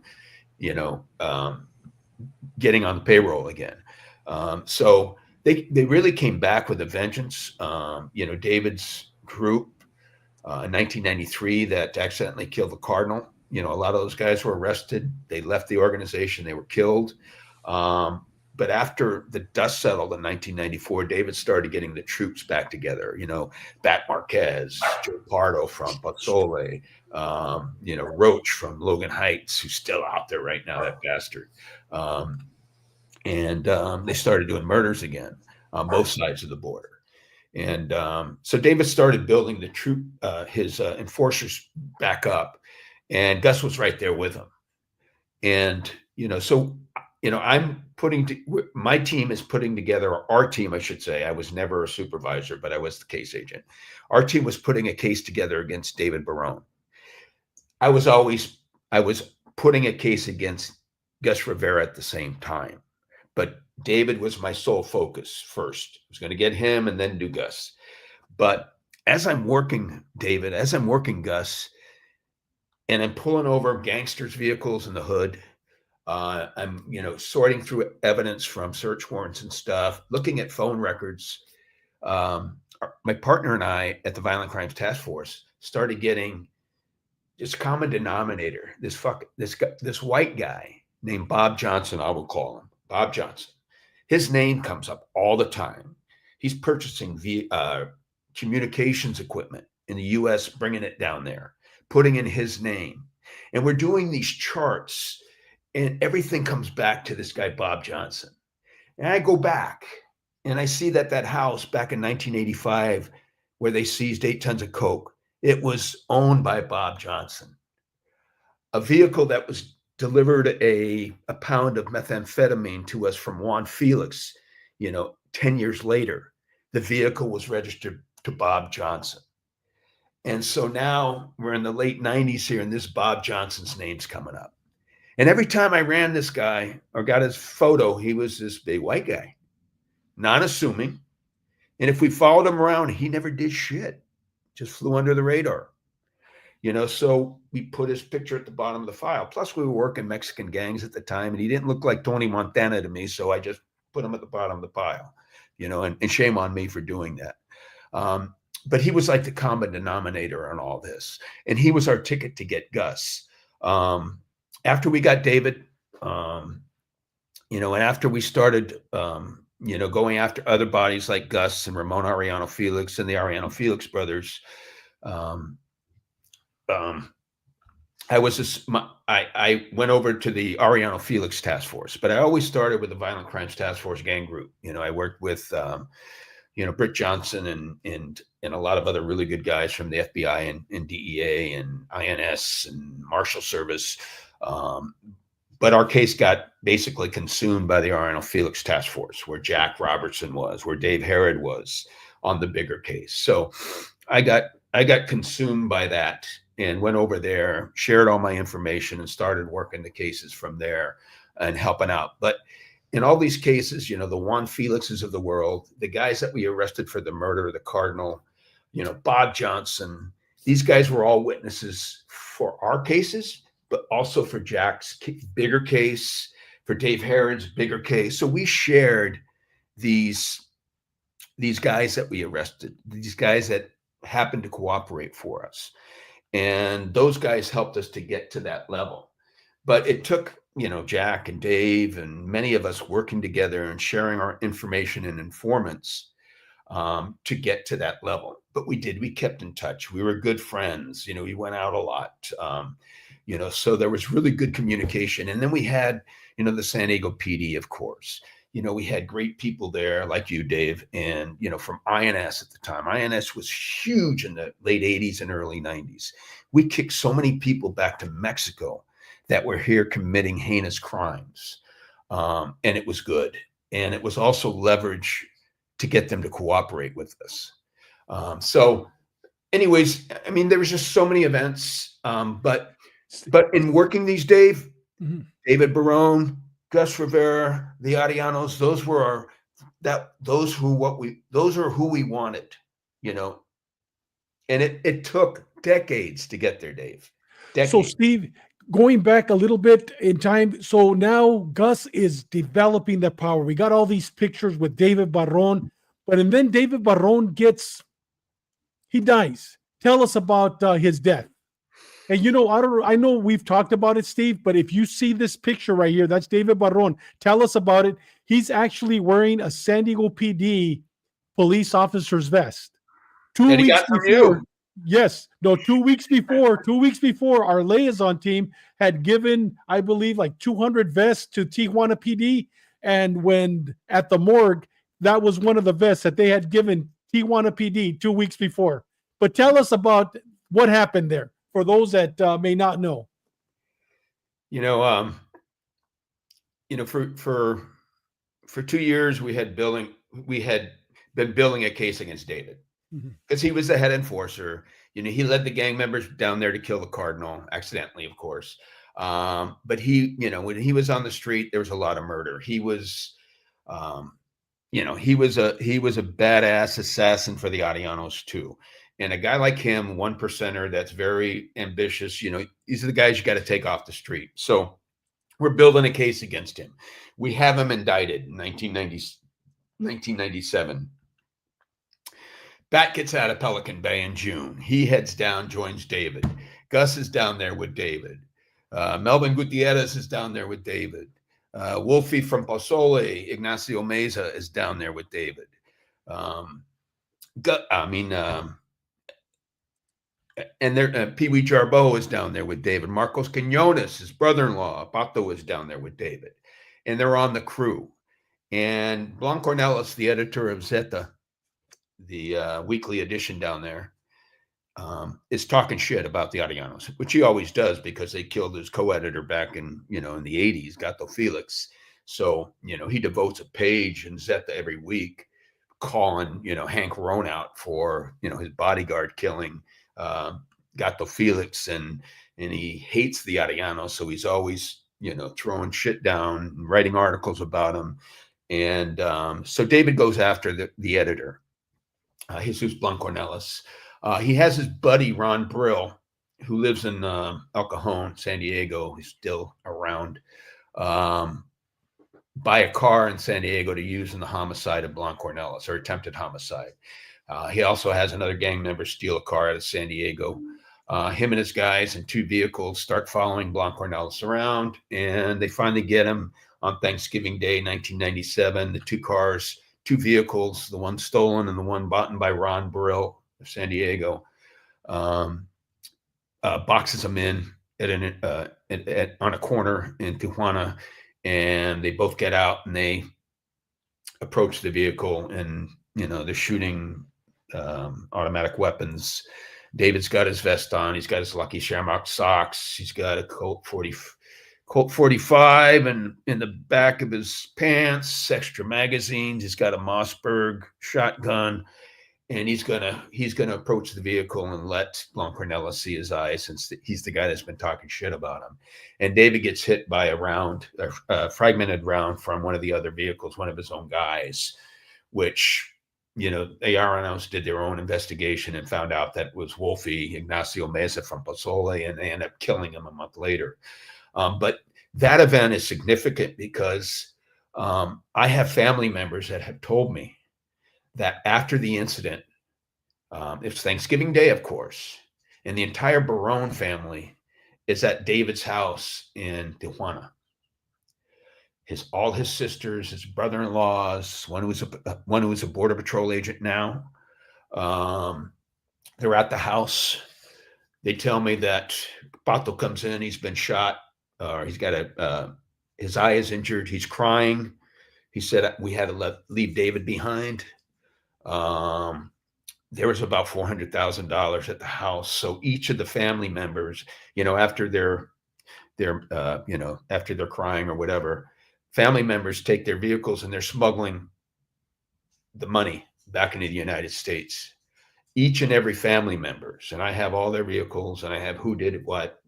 you know, getting on the payroll again. So they really came back with a vengeance. David's group in 1993 that accidentally killed the Cardinal. A lot of those guys were arrested. They left the organization. They were killed. But after the dust settled in 1994, David started getting the troops back together. Bat Marquez, Joe Pardo from Pozole, Roach from Logan Heights, who's still out there right now, that bastard. And they started doing murders again on both sides of the border. And so David started building the troop, his enforcers back up, and Gus was right there with him. And, my team is putting together, our team, I should say, I was never a supervisor, but I was the case agent. Our team was putting a case together against David Barron. I was putting a case against Gus Rivera at the same time, but David was my sole focus first. I was going to get him and then do Gus. But as I'm working, David, as I'm working Gus, and I'm pulling over gangsters' vehicles in the hood, I'm, sorting through evidence from search warrants and stuff, looking at phone records. My partner and I at the Violent Crimes Task Force started getting this common denominator, this white guy named Bob Johnson, I will call him, Bob Johnson. His name comes up all the time. He's purchasing communications equipment in the U.S., bringing it down there, putting in his name. And we're doing these charts, and everything comes back to this guy, Bob Johnson. And I go back, and I see that house back in 1985, where they seized 8 tons of coke, it was owned by Bob Johnson. A vehicle that was delivered a pound of methamphetamine to us from Juan Felix, 10 years later. The vehicle was registered to Bob Johnson. And so now we're in the late 90s here, and this Bob Johnson's name's coming up. And every time I ran this guy or got his photo, he was this big white guy, non-assuming. And if we followed him around, he never did shit, just flew under the radar. So we put his picture at the bottom of the file. Plus, we were working Mexican gangs at the time, and he didn't look like Tony Montana to me, so I just put him at the bottom of the pile, and shame on me for doing that. But he was like the common denominator on all this, and he was our ticket to get Gus. After we got David, and after we started, going after other bodies like Gus and Ramon Arrellano Felix and the Arrellano Felix brothers, I went over to the Arrellano Felix Task Force, but I always started with the Violent Crimes Task Force gang group. I worked with, Britt Johnson and a lot of other really good guys from the FBI and DEA and INS and Marshal Service. But our case got basically consumed by the Arrellano Felix Task Force, where Jack Robertson was, where Dave Herod was on the bigger case. So I got consumed by that and went over there, shared all my information, and started working the cases from there and helping out. But in all these cases, the Juan Felixes of the world, the guys that we arrested for the murder of the Cardinal, Bob Johnson, these guys were all witnesses for our cases, but also for Jack's bigger case, for Dave Herod's bigger case. So we shared these guys that we arrested, these guys that happened to cooperate for us. And those guys helped us to get to that level. But it took, Jack and Dave and many of us working together and sharing our information and informants to get to that level. But we kept in touch. We were good friends. We went out a lot. So there was really good communication. And then we had, the San Diego PD, of course. We had great people there like you, Dave, and, from INS at the time. INS was huge in the late 80s and early 90s. We kicked so many people back to Mexico that were here committing heinous crimes. And it was good. And it was also leverage to get them to cooperate with us. So anyways, there was just so many events. But in working these, Dave, David Barron, Gus Rivera, the Arrellanos, those are who we wanted, and it took decades to get there, Dave. Decades. So Steve, going back a little bit in time, so now Gus is developing the power. We got all these pictures with David Barron, and then David Barron he dies. Tell us about his death. And I know we've talked about it, Steve, but if you see this picture right here, that's David Barron. Tell us about it. He's actually wearing a San Diego PD police officer's vest. 2 weeks before. Yes. No, 2 weeks before, our liaison team had given, I believe, like 200 vests to Tijuana PD. And when at the morgue, that was one of the vests that they had given Tijuana PD 2 weeks before. But tell us about what happened there for those that may not know. For 2 years we had been building a case against David because he was the head enforcer. He led the gang members down there to kill the Cardinal, accidentally, of course. But when he was on the street, there was a lot of murder. He was a badass assassin for the Arrellanos too. And a guy like him, 1%er, that's very ambitious, these are the guys you got to take off the street. So we're building a case against him. We have him indicted in 1997. Bat gets out of Pelican Bay in June. He heads down, joins David. Gus is down there with David. Melvin Gutierrez is down there with David. Wolfie from Pozole, Ignacio Meza is down there with David. And Pee-wee Jarbo is down there with David. Marcos Quinones, his brother-in-law, Pato, is down there with David. And they're on the crew. And Blanc Cornelis, the editor of Zeta, the weekly edition down there, is talking shit about the Arrellanos, which he always does because they killed his co-editor back in the 80s, Gato Felix. So, he devotes a page in Zeta every week calling, Hank Roan out for, his bodyguard killing Gato Felix, and he hates the Arrellanos, so he's always throwing shit down, writing articles about them. And so David goes after the editor, Jesus Blanc Cornelis. He has his buddy Ron Brill, who lives in El Cajon, San Diego. He's still around. Buy a car in San Diego to use in the homicide of Blanc Cornelis, or attempted homicide. He also has another gang member steal a car out of San Diego. Him and his guys in 2 vehicles start following Blanc Cornelis around, and they finally get him on Thanksgiving Day, 1997. The 2 vehicles, the one stolen and the one bought by Ron Brill of San Diego, boxes them in on a corner in Tijuana, and they both get out and they approach the vehicle, and they're shooting automatic weapons. David's got his vest on. He's got his Lucky Shamrock socks. He's got a Colt 45, and in the back of his pants, extra magazines. He's got a Mossberg shotgun, and he's gonna approach the vehicle and let Blanc Cornelis see his eyes, since he's the guy that's been talking shit about him. And David gets hit by a fragmented round from one of the other vehicles, one of his own guys, which the Arrellanos did their own investigation and found out that was Wolfie Ignacio Meza from Pozole, and they ended up killing him a month later. But that event is significant because I have family members that have told me that after the incident, it's Thanksgiving Day, of course, and the entire Barron family is at David's house in Tijuana. All his sisters, his brother-in-laws, one who was a Border Patrol agent now, they're at the house. They tell me that Pato comes in, he's been shot, he's got his eye is injured, he's crying. He said we had to leave David behind. There was about $400,000 at the house. So each of the family members, after they're crying or whatever, family members take their vehicles and they're smuggling the money back into the United States. Each and every family members, and I have all their vehicles and I have who did what.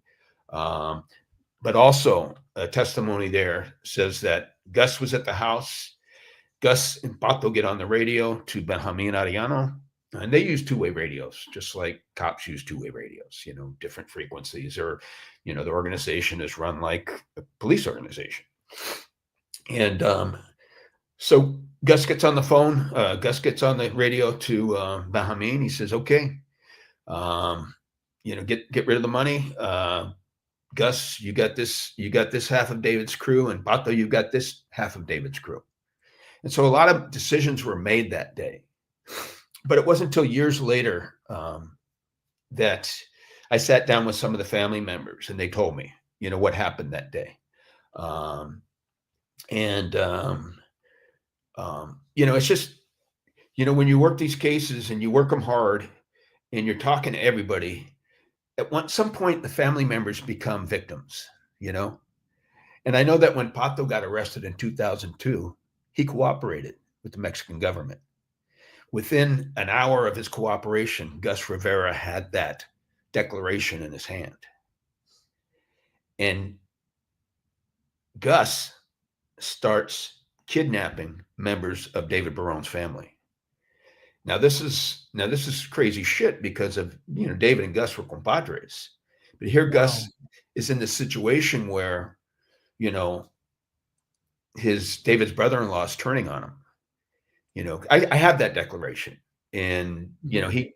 But also a testimony there says that Gus was at the house. Gus and Pato get on the radio to Benjamin Arellano, and they use 2-way radios, just like cops use 2-way radios, different frequencies, or, You know, the organization is run like a police organization. And so Gus gets on the phone. Gus gets on the radio to Bahamin. He says, okay, you know, get rid of the money. Gus, you got this half of David's crew, and Pato, you got this half of David's crew. And so a lot of decisions were made that day. But it wasn't until years later that I sat down with some of the family members, and they told me, you know, what happened that day. You know, it's just, you know, when you work these cases and you work them hard and you're talking to everybody, at some point the family members become victims, you know. And I know that when Pato got arrested in 2002, he cooperated with the Mexican government. Within an hour of his cooperation, Gus Rivera had that declaration in his hand. And Gus starts kidnapping members of David Barron's family. Now this is crazy shit because of, you know, David and Gus were compadres. But here Gus is in this situation where, you know, David's brother-in-law is turning on him. You know, I have that declaration, and, you know, he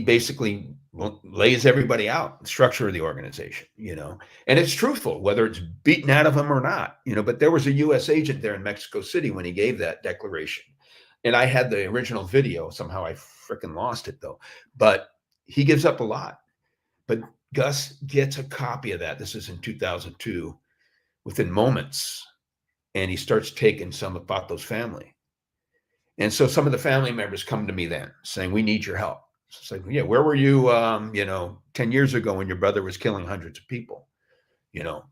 basically lays everybody out, the structure of the organization, you know, and it's truthful, whether it's beaten out of him or not, you know. But there was a U.S. agent there in Mexico City when he gave that declaration. And I had the original video. Somehow I freaking lost it, though. But he gives up a lot. But Gus gets a copy of that. This is in 2002, within moments. And he starts taking some of Pato's family. And so some of the family members come to me then saying, we need your help. It's like, yeah, where were you, you know, 10 years ago when your brother was killing hundreds of people, you know?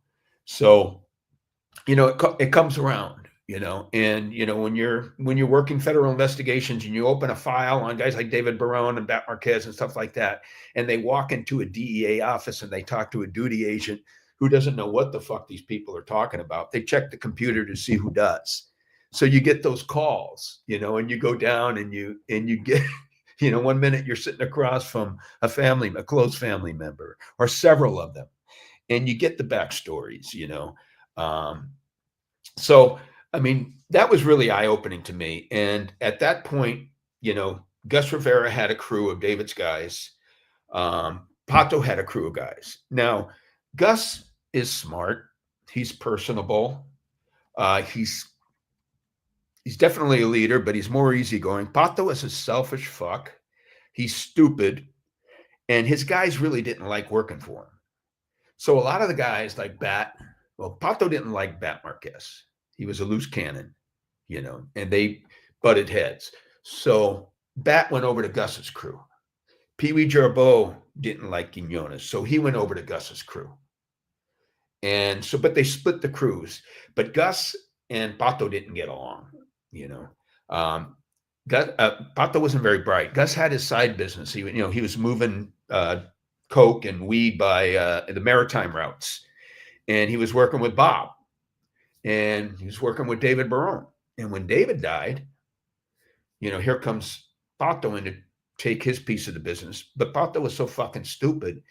So, you know, it comes around, you know, and, you know, when you're working federal investigations and you open a file on guys like David Barron and Bat Marquez and stuff like that, and they walk into a DEA office and they talk to a duty agent who doesn't know what the fuck these people are talking about. They check the computer to see who does. So you get those calls, you know, and you go down and you get, you know, 1 minute you're sitting across from a close family member or several of them, and you get the backstories, you know. So, I mean, that was really eye-opening to me. And at that point, you know, Gus Rivera had a crew of David's guys. Pato had a crew of guys. Now, Gus is smart. He's personable. He's definitely a leader, but he's more easygoing. Pato is a selfish fuck. He's stupid. And his guys really didn't like working for him. So a lot of the guys like Pato didn't like Bat Marquez. He was a loose cannon, you know, and they butted heads. So Bat went over to Gus's crew. Pee-wee Jarbo didn't like Quinones, so he went over to Gus's crew. And so, but they split the crews. But Gus and Pato didn't get along, you know. Pato wasn't very bright. Gus had his side business. He was moving coke and weed by the maritime routes, and he was working with Bob, and he was working with David Barron. And when David died, you know, here comes Pato in to take his piece of the business. But Pato was so fucking stupid.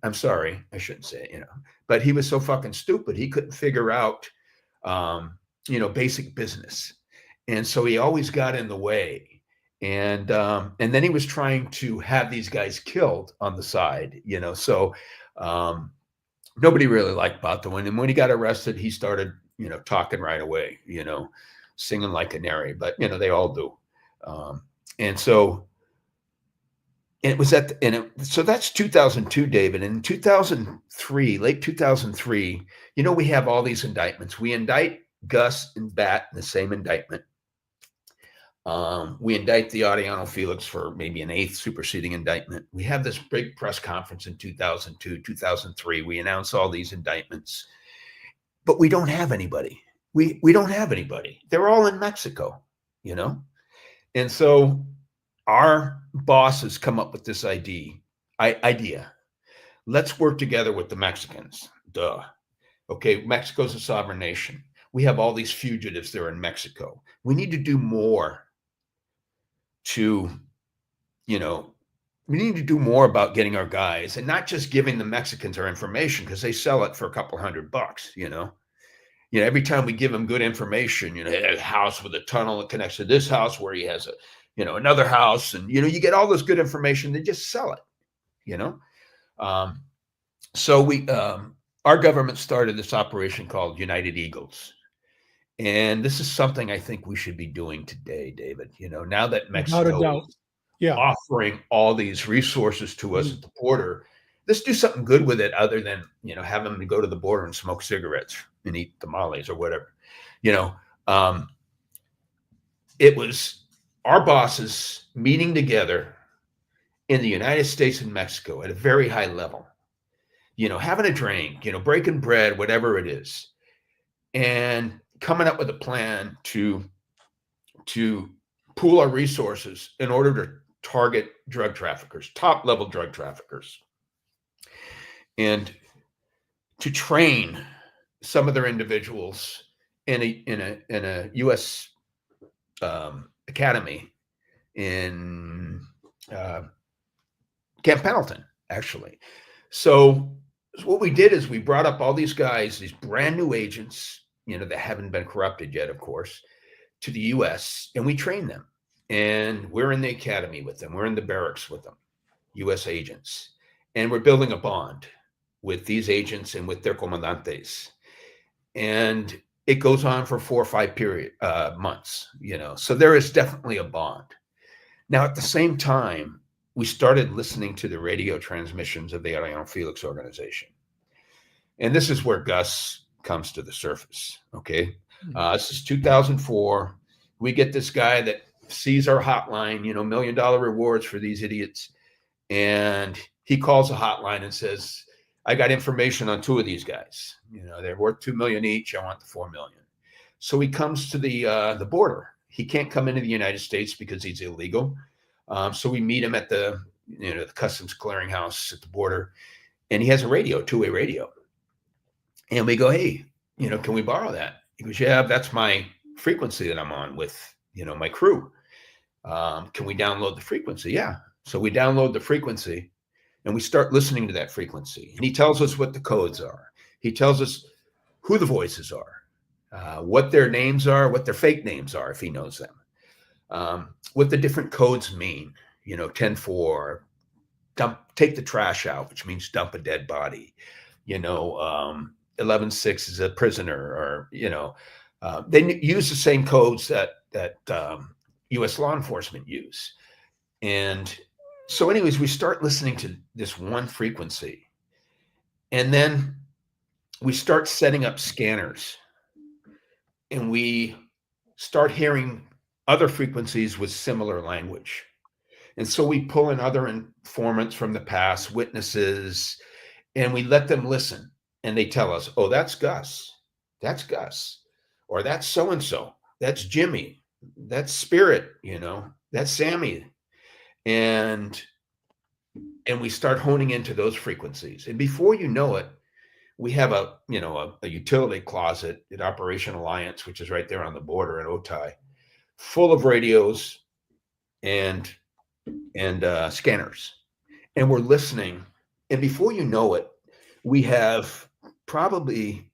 I'm sorry, I shouldn't say it, you know, but he was so fucking stupid. He couldn't figure out, you know, basic business. And so he always got in the way. And then he was trying to have these guys killed on the side, you know. So nobody really liked Pato. And when he got arrested, he started, you know, talking right away, you know, singing like a canary, but, you know, they all do. And so it was so that's 2002, David. In 2003, late 2003, you know, we have all these indictments. We indict Gus and Bat in the same indictment. We indict the Arrellano Felix for maybe an 8th superseding indictment. We have this big press conference in 2002, 2003. We announce all these indictments, but we don't have anybody. We don't have anybody. They're all in Mexico, you know? And so our bosses come up with this idea. Let's work together with the Mexicans. Duh. Okay, Mexico's a sovereign nation. We have all these fugitives there in Mexico. We need to do more to, you know, we need to do more about getting our guys and not just giving the Mexicans our information because they sell it for a couple $100, you know. Every time we give them good information, a house with a tunnel that connects to this house where he has another house, and you get all this good information, they just sell it, So our government started this operation called United Eagles. And this is something I think we should be doing today, David. Now that Mexico is offering all these resources to us at the border, let's do something good with it other than, have them go to the border and smoke cigarettes and eat tamales or whatever. It was our bosses meeting together in the United States and Mexico at a very high level, having a drink, breaking bread, whatever it is, and coming up with a plan to pool our resources in order to target drug traffickers, top level drug traffickers, and to train some of their individuals in a U.S. academy in Camp Pendleton, actually. So what we did is we brought up all these guys, these brand new agents, that haven't been corrupted yet, of course, to the U.S., and we trained them. And we're in the academy with them. We're in the barracks with them, U.S. agents. And we're building a bond with these agents and with their comandantes. And it goes on for 4 or 5 months, So there is definitely a bond. Now, at the same time, we started listening to the radio transmissions of the Arrellano Felix organization. And this is where Gus comes to the surface, okay? This is 2004. We get this guy that sees our hotline, $1 million rewards for these idiots. And he calls the hotline and says, I got information on 2 of these guys. They're worth $2 million each. I want the $4 million. So he comes to the border. He can't come into the United States because he's illegal. So we meet him at the customs clearinghouse at the border, and he has a radio, 2-way radio. And we go, hey, can we borrow that? He goes, yeah, that's my frequency that I'm on with, my crew. Can we download the frequency? Yeah. So we download the frequency and we start listening to that frequency. And he tells us what the codes are. He tells us who the voices are, what their names are, what their fake names are, if he knows them, what the different codes mean, 10-4, take the trash out, which means dump a dead body, 11-6 is a prisoner, or, they use the same codes that U.S. law enforcement use. And so anyways, we start listening to this one frequency, and then we start setting up scanners, and we start hearing other frequencies with similar language. And so we pull in other informants from the past, witnesses, and we let them listen. And they tell us, oh, that's Gus. That's Gus. Or that's so-and-so. That's Jimmy. That's Spirit, that's Sammy. And we start honing into those frequencies. And before you know it, we have a utility closet at Operation Alliance, which is right there on the border in Otay, full of radios and scanners. And we're listening. And before you know it, we have probably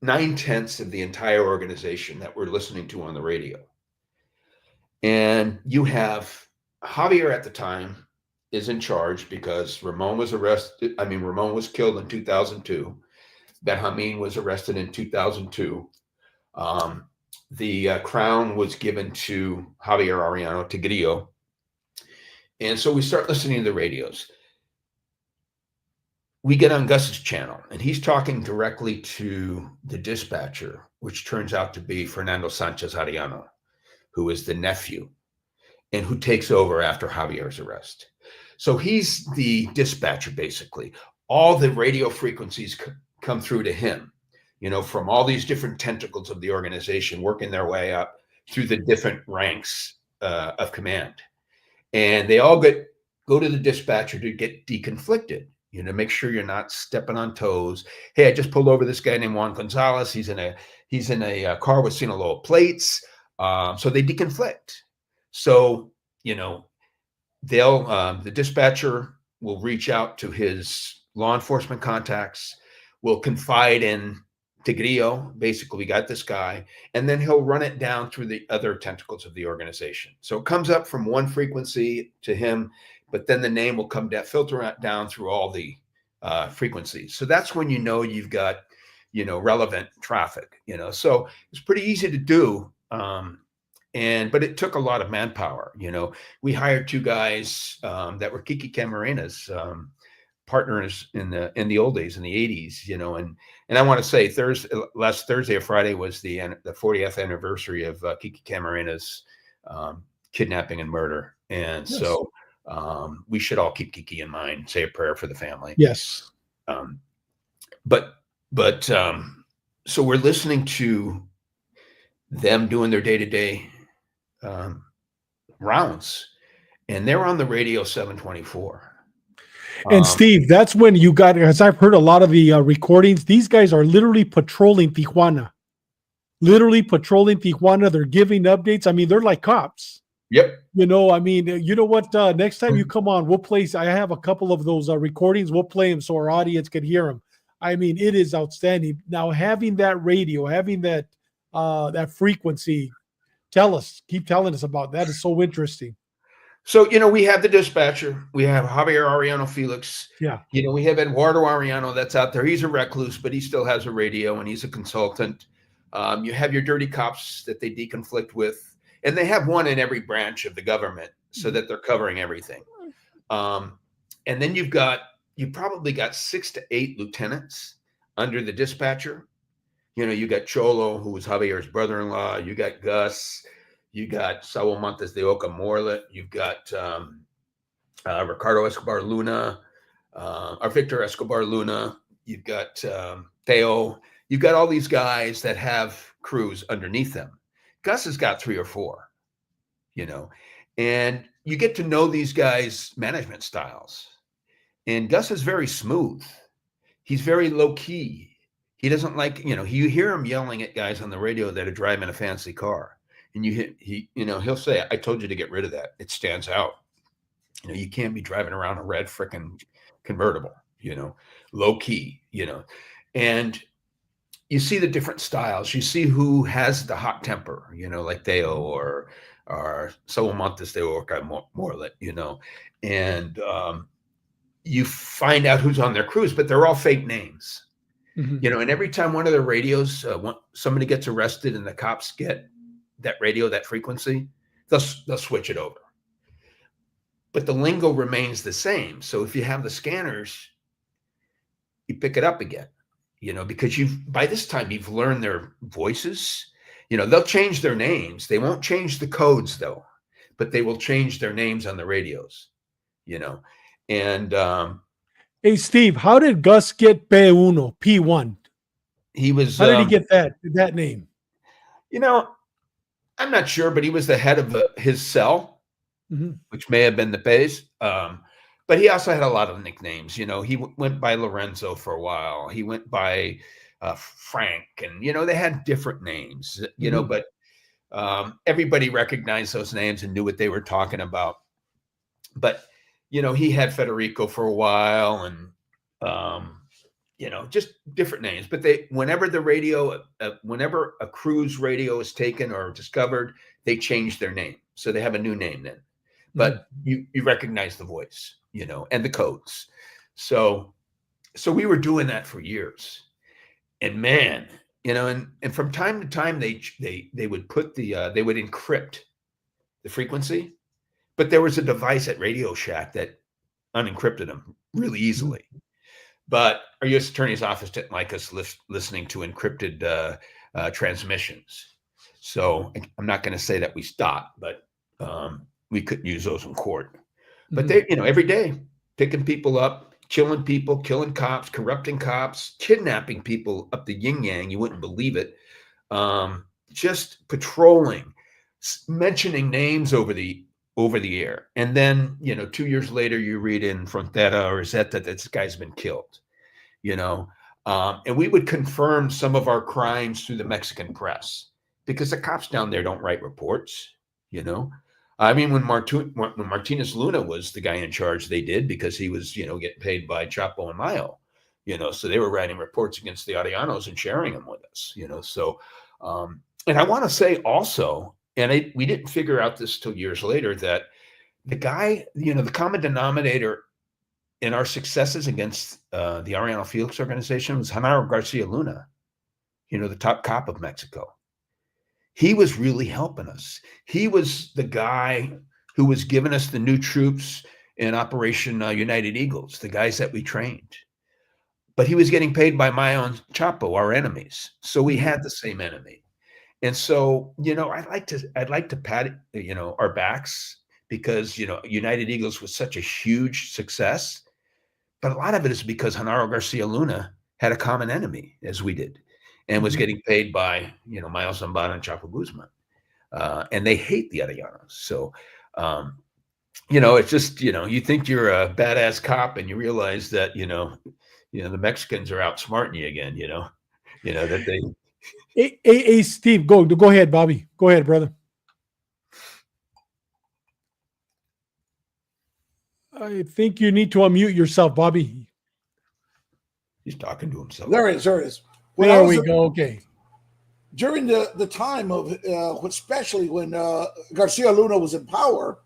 9/10 of the entire organization that we're listening to on the radio. And you have Javier at the time is in charge because Ramon was killed in 2002. Benjamin was arrested in 2002. The crown was given to Javier Arrellano Tigrillo. And so we start listening to the radios. We get on Gus's channel, and he's talking directly to the dispatcher, which turns out to be Fernando Sanchez Arellano, who is the nephew and who takes over after Javier's arrest. So he's the dispatcher, basically. All the radio frequencies come through to him, from all these different tentacles of the organization working their way up through the different ranks of command. And they all go to the dispatcher to get deconflicted. Make sure you're not stepping on toes. Hey, I just pulled over this guy named Juan Gonzalez. He's in a car with Sinaloa plates. So they deconflict. So, the dispatcher will reach out to his law enforcement contacts, will confide in Tigrillo, basically, we got this guy, and then he'll run it down through the other tentacles of the organization. So it comes up from one frequency to him, but then the name will come down, filter down through all the frequencies. So that's when you know you've got, relevant traffic, So it's pretty easy to do. But it took a lot of manpower. We hired two guys that were Kiki Camarena's partners in the old days, in the 80s, and I want to say last Thursday or Friday was the 40th anniversary of Kiki Camarena's kidnapping and murder. And yes. So we should all keep Kiki in mind, say a prayer for the family. Yes. So we're listening to them doing their day-to-day rounds, and they're on the radio 724. And Steve, that's when you got, as I've heard a lot of the recordings, these guys are literally patrolling Tijuana. They're giving updates. I mean, they're like cops. Yep. You know what? Next time you come on, we'll play. I have a couple of those recordings. We'll play them so our audience can hear them. I mean, it is outstanding. Now, having that radio, having that frequency, keep telling us about that. Is so interesting. So, we have the dispatcher. We have Javier Arrellano Felix. Yeah. We have Eduardo Arrellano that's out there. He's a recluse, but he still has a radio, and he's a consultant. You have your dirty cops that they deconflict with, and they have one in every branch of the government so that they're covering everything. And then you probably got 6 to 8 lieutenants under the dispatcher. You got Cholo, who was Javier's brother-in-law. You got Gus. You got Saul Montes de Oca Morlet. You've got Ricardo Escobar Luna, or Victor Escobar Luna. You've got Theo. You've got all these guys that have crews underneath them. Gus has got 3 or 4, and you get to know these guys' management styles. And Gus is very smooth. He's very low key. He doesn't like, you hear him yelling at guys on the radio that are driving a fancy car. And he'll say, I told you to get rid of that. It stands out. You can't be driving around a red frickin' convertible, low key, and you see the different styles. You see who has the hot temper, like Theo or Saul Montes de Oca Morlet, and you find out who's on their crews, but they're all fake names, and every time one of their radios, somebody gets arrested and the cops get that radio, that frequency, they'll switch it over. But the lingo remains the same. So if you have the scanners, you pick it up again, because by this time you've learned their voices. They'll change their names. They won't change the codes though, but they will change their names on the radios, and hey, Steve, how did Gus get P-1? How did he get that name? I'm not sure, but he was the head of his cell, which may have been the Paez. But he also had a lot of nicknames. He went by Lorenzo for a while. He went by Frank, and they had different names. But everybody recognized those names and knew what they were talking about. But he had Federico for a while, and just different names. But whenever a crew's radio is taken or discovered, they change their name. So they have a new name then. But you recognize the voice, and the codes. So we were doing that for years. And man, and from time to time they would put they would encrypt the frequency, but there was a device at Radio Shack that unencrypted them really easily. But our U.S. Attorney's Office didn't like us listening to encrypted transmissions. So I'm not going to say that we stopped, but we couldn't use those in court. But they, every day, picking people up, killing people, killing cops, corrupting cops, kidnapping people up the yin yang. You wouldn't believe it. Just patrolling, mentioning names over the air. And then, 2 years later, you read in Frontera or Zeta that this guy's been killed, and we would confirm some of our crimes through the Mexican press because the cops down there don't write reports, I mean, when Martinez Luna was the guy in charge, they did, because he was, getting paid by Chapo and Mayo, so they were writing reports against the Arrellanos and sharing them with us, so, and I want to say also, and we didn't figure out this till years later, that the guy, the common denominator in our successes against the Arrellano Felix organization was Genaro Garcia Luna, the top cop of Mexico. He was really helping us. He was the guy who was giving us the new troops in Operation United Eagles, the guys that we trained. But he was getting paid by Mayo and Chapo, our enemies. So we had the same enemy. And so, I'd like to pat, our backs, because, United Eagles was such a huge success. But a lot of it is because Genaro Garcia Luna had a common enemy, as we did, and was getting paid by, Mayo Zambada and Chapo Guzman. And they hate the Arrellanos. So, it's just, you think you're a badass cop and you realize that, the Mexicans are outsmarting you again, that they. Hey, Steve, go ahead, Bobby. Go ahead, brother. I think you need to unmute yourself, Bobby. He's talking to himself. There it is. There we go. Okay. During the time of, especially when Garcia Luna was in power,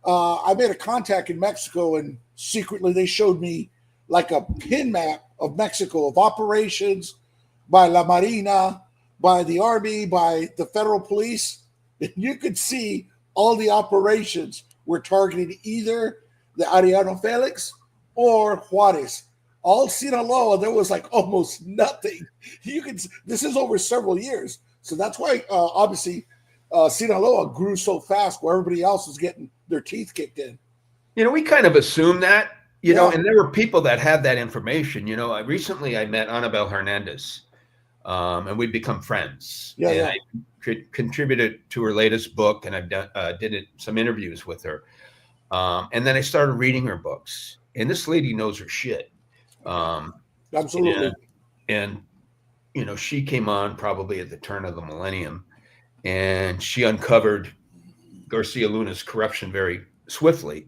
I made a contact in Mexico, and secretly they showed me like a pin map of Mexico, of operations by La Marina, by the Army, by the federal police. And you could see all the operations were targeting either the Arrellano Felix or Juarez. All Sinaloa, there was like almost nothing. This is over several years. So that's why, obviously, Sinaloa grew so fast, where everybody else was getting their teeth kicked in. We kind of assumed that, and there were people that had that information. Recently I met Anabel Hernandez, and we've become friends. I contributed to her latest book, and I've did some interviews with her. And then I started reading her books, and this lady knows her shit. Absolutely. And she came on probably at the turn of the millennium, and she uncovered Garcia Luna's corruption very swiftly.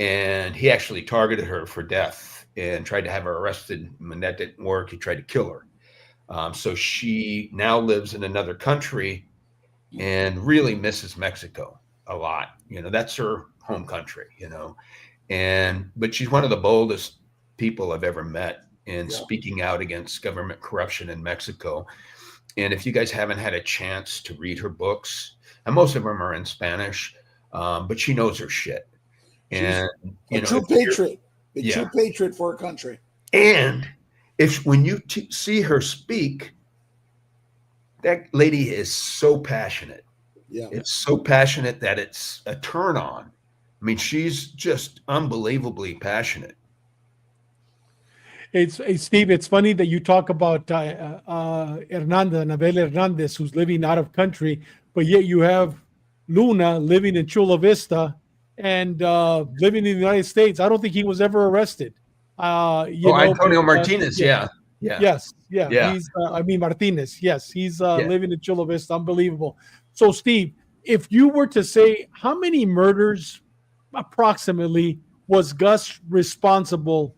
And he actually targeted her for death and tried to have her arrested. When that didn't work, he tried to kill her. So she now lives in another country and really misses Mexico a lot. That's her home country, but she's one of the boldest people I've ever met in speaking out against government corruption in Mexico. And if you guys haven't had a chance to read her books, and most of them are in Spanish, but she knows her shit. And a true patriot, true patriot for her country. And when you see her speak, that lady is so passionate. Yeah, it's so passionate that it's a turn on. I mean, she's just unbelievably passionate. Steve, it's funny that you talk about Anabel Hernandez, who's living out of country, but yet you have Luna living in Chula Vista and living in the United States. I don't think he was ever arrested. Antonio Martinez, yeah. Yes, he's, Martinez, yes, he's living in Chula Vista. Unbelievable. So, Steve, if you were to say how many murders approximately was Gus responsible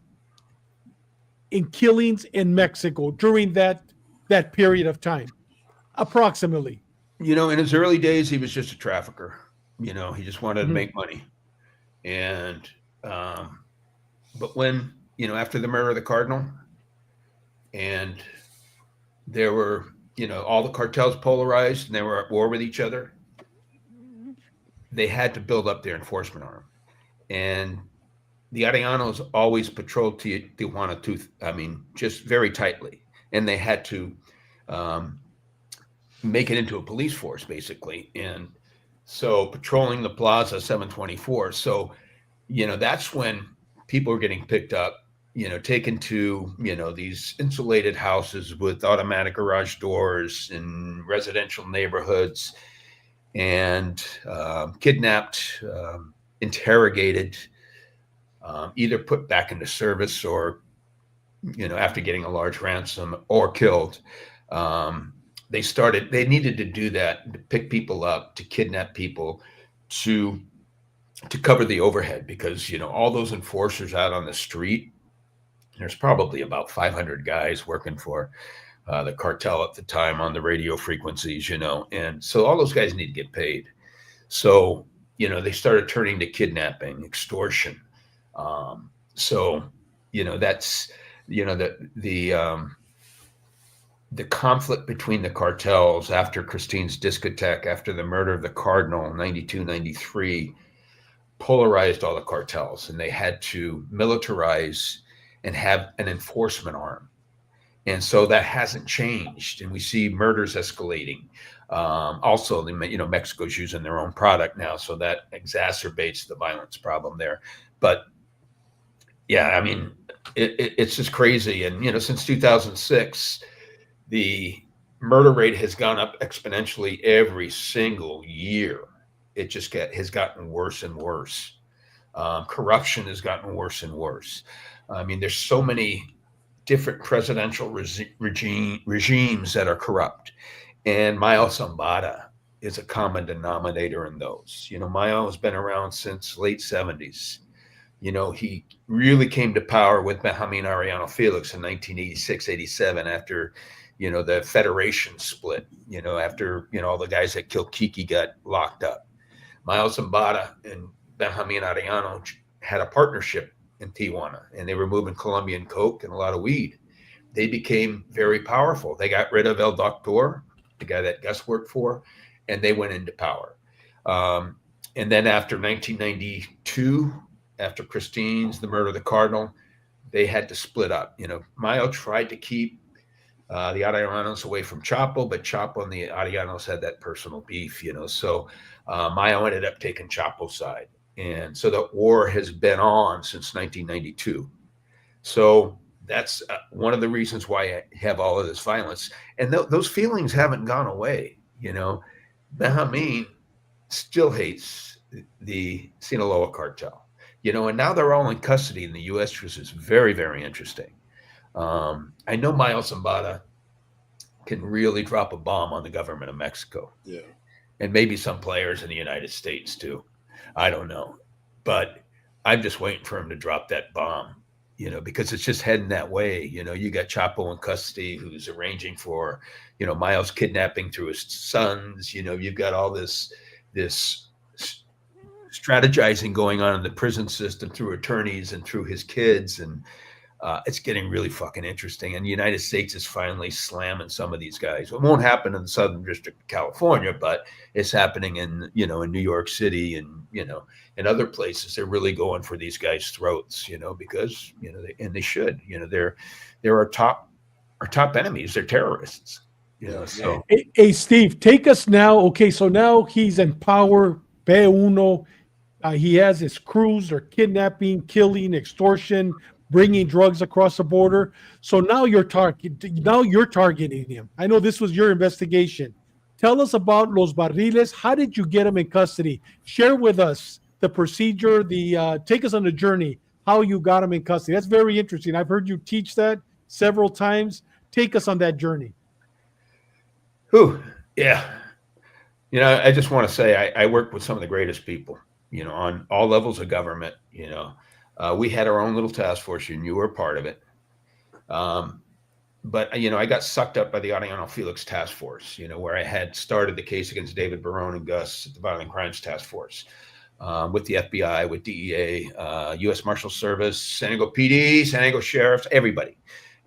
in killings in Mexico during that period of time, approximately? In his early days, he was just a trafficker. He just wanted to make money. And, but when, after the murder of the Cardinal, and there were, all the cartels polarized and they were at war with each other, they had to build up their enforcement arm. And the Arrellanos always patrolled Tijuana just very tightly. And they had to make it into a police force, basically. And so patrolling the Plaza 724. So, that's when people were getting picked up, taken to, these insulated houses with automatic garage doors in residential neighborhoods, and kidnapped, interrogated, either put back into service or, after getting a large ransom, or killed. They needed to do that, to pick people up, to kidnap people, to cover the overhead because, all those enforcers out on the street, there's probably about 500 guys working for the cartel at the time on the radio frequencies, and so all those guys need to get paid. So, they started turning to kidnapping, extortion. So, that's, the conflict between the cartels after Christine's discotheque, after the murder of the Cardinal, 92, 93, polarized all the cartels, and they had to militarize and have an enforcement arm. And so that hasn't changed. And we see murders escalating. Also, Mexico's using their own product now, so that exacerbates the violence problem there. But yeah, I mean, it's just crazy. And, since 2006, the murder rate has gone up exponentially every single year. It just has gotten worse and worse. Corruption has gotten worse and worse. I mean, there's so many different presidential regimes that are corrupt. And Mayo Zambada is a common denominator in those. Mayo has been around since late 70s. He really came to power with Benjamin Arrellano Felix in 1986, 87 after, the Federation split, after, all the guys that killed Kiki got locked up. Mayo Zambada and Benjamin Arrellano had a partnership in Tijuana, and they were moving Colombian coke and a lot of weed. They became very powerful. They got rid of El Doctor, the guy that Gus worked for, and they went into power. And then after 1992, after Christine's, the murder of the Cardinal, they had to split up. Mayo tried to keep the Arrellanos away from Chapo, but Chapo and the Arrellanos had that personal beef, so Mayo ended up taking Chapo's side. And so the war has been on since 1992. So that's one of the reasons why I have all of this violence. And those feelings haven't gone away. Benjamin still hates the Sinaloa cartel, and now they're all in custody in the U.S., which is very, very interesting. I know Mayo Zambada can really drop a bomb on the government of Mexico. Yeah. And maybe some players in the United States too. I don't know, but I'm just waiting for him to drop that bomb, because it's just heading that way. You got Chapo in custody, who's arranging for, Mayo's kidnapping through his sons. You've got all this strategizing going on in the prison system through attorneys and through his kids. And it's getting really fucking interesting. And the United States is finally slamming some of these guys. It won't happen in the Southern District of California, but it's happening in New York City and, in other places. They're really going for these guys' throats, because, they should, they're our top enemies. They're terrorists, so. Hey, Steve, take us now. Okay. So now he's in power, P-1. He has his crews. They're kidnapping, killing, extortion, bringing drugs across the border. So now you're targeting him. I know this was your investigation. Tell us about Los Barriles. How did you get him in custody? Share with us the procedure. Take us on the journey, how you got him in custody. That's very interesting. I've heard you teach that several times. Take us on that journey. Yeah. I just want to say I worked with some of the greatest people, on all levels of government. We had our own little task force, and you were a part of it. But, I got sucked up by the Arrellano Felix task force, where I had started the case against David Barron and Gus at the Violent Crimes Task Force, with the FBI, with DEA, U.S. Marshal Service, San Diego PD, San Diego Sheriffs, everybody.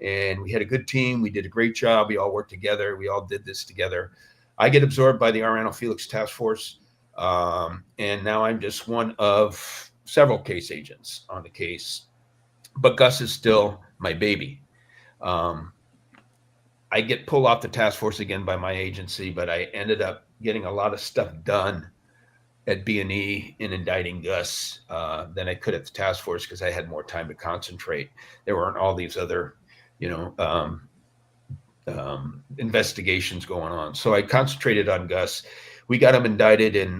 And we had a good team. We did a great job. We all worked together. We all did this together. I get absorbed by the Arrellano Felix task force. And now I'm just one of several case agents on the case, but Gus is still my baby. I get pulled off the task force again by my agency, but I ended up getting a lot of stuff done at BNE in indicting Gus than I could at the task force because I had more time to concentrate. There weren't all these other, investigations going on. So I concentrated on Gus. We got him indicted in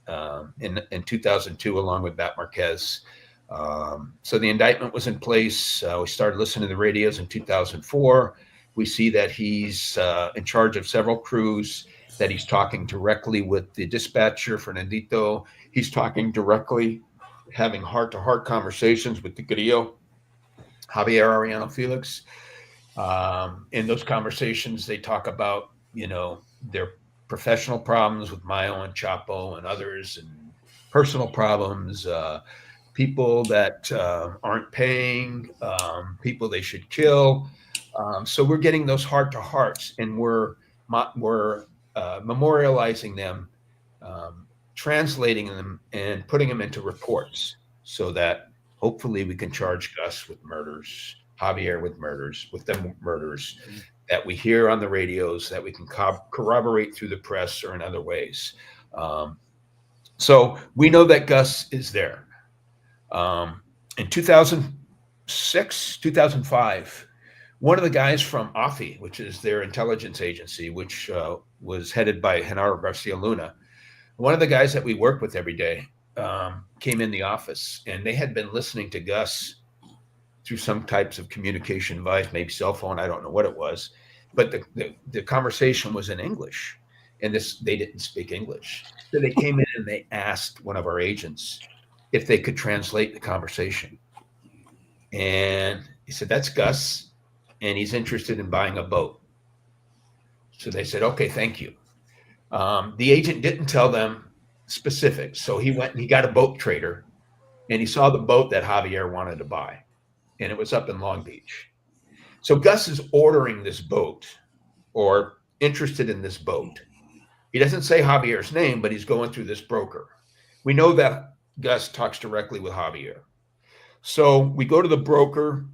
2002 along with Matt Marquez. So the indictment was in place. We started listening to the radios in 2004. We see that he's in charge of several crews. that he's talking directly with the dispatcher, Fernandito. He's talking directly, having heart-to-heart conversations with the Grillo, Javier Arrellano, Felix. In those conversations, they talk about, their professional problems with Mayo and Chapo and others, and personal problems, people that aren't paying, people they should kill. So we're getting those heart-to-hearts, and we're memorializing them, translating them, and putting them into reports so that hopefully we can charge Gus with murders, Javier with murders, with them murders that we hear on the radios, that we can corroborate through the press or in other ways. So we know that Gus is there. In 2006, 2005, one of the guys from AFI, which is their intelligence agency, which was headed by Genaro Garcia Luna, one of the guys that we work with every day, came in the office, and they had been listening to Gus through some types of communication device, maybe cell phone, I don't know what it was, but the conversation was in English, and they didn't speak English. So they came in and they asked one of our agents if they could translate the conversation. And he said, "That's Gus, and he's interested in buying a boat." So they said, "Okay, thank you." The agent didn't tell them specifics. So he went and he got a boat trader, and he saw the boat that Javier wanted to buy, and it was up in Long Beach. So Gus is ordering this boat, or interested in this boat. He doesn't say Javier's name, but he's going through this broker. We know that Gus talks directly with Javier. So we go to the broker.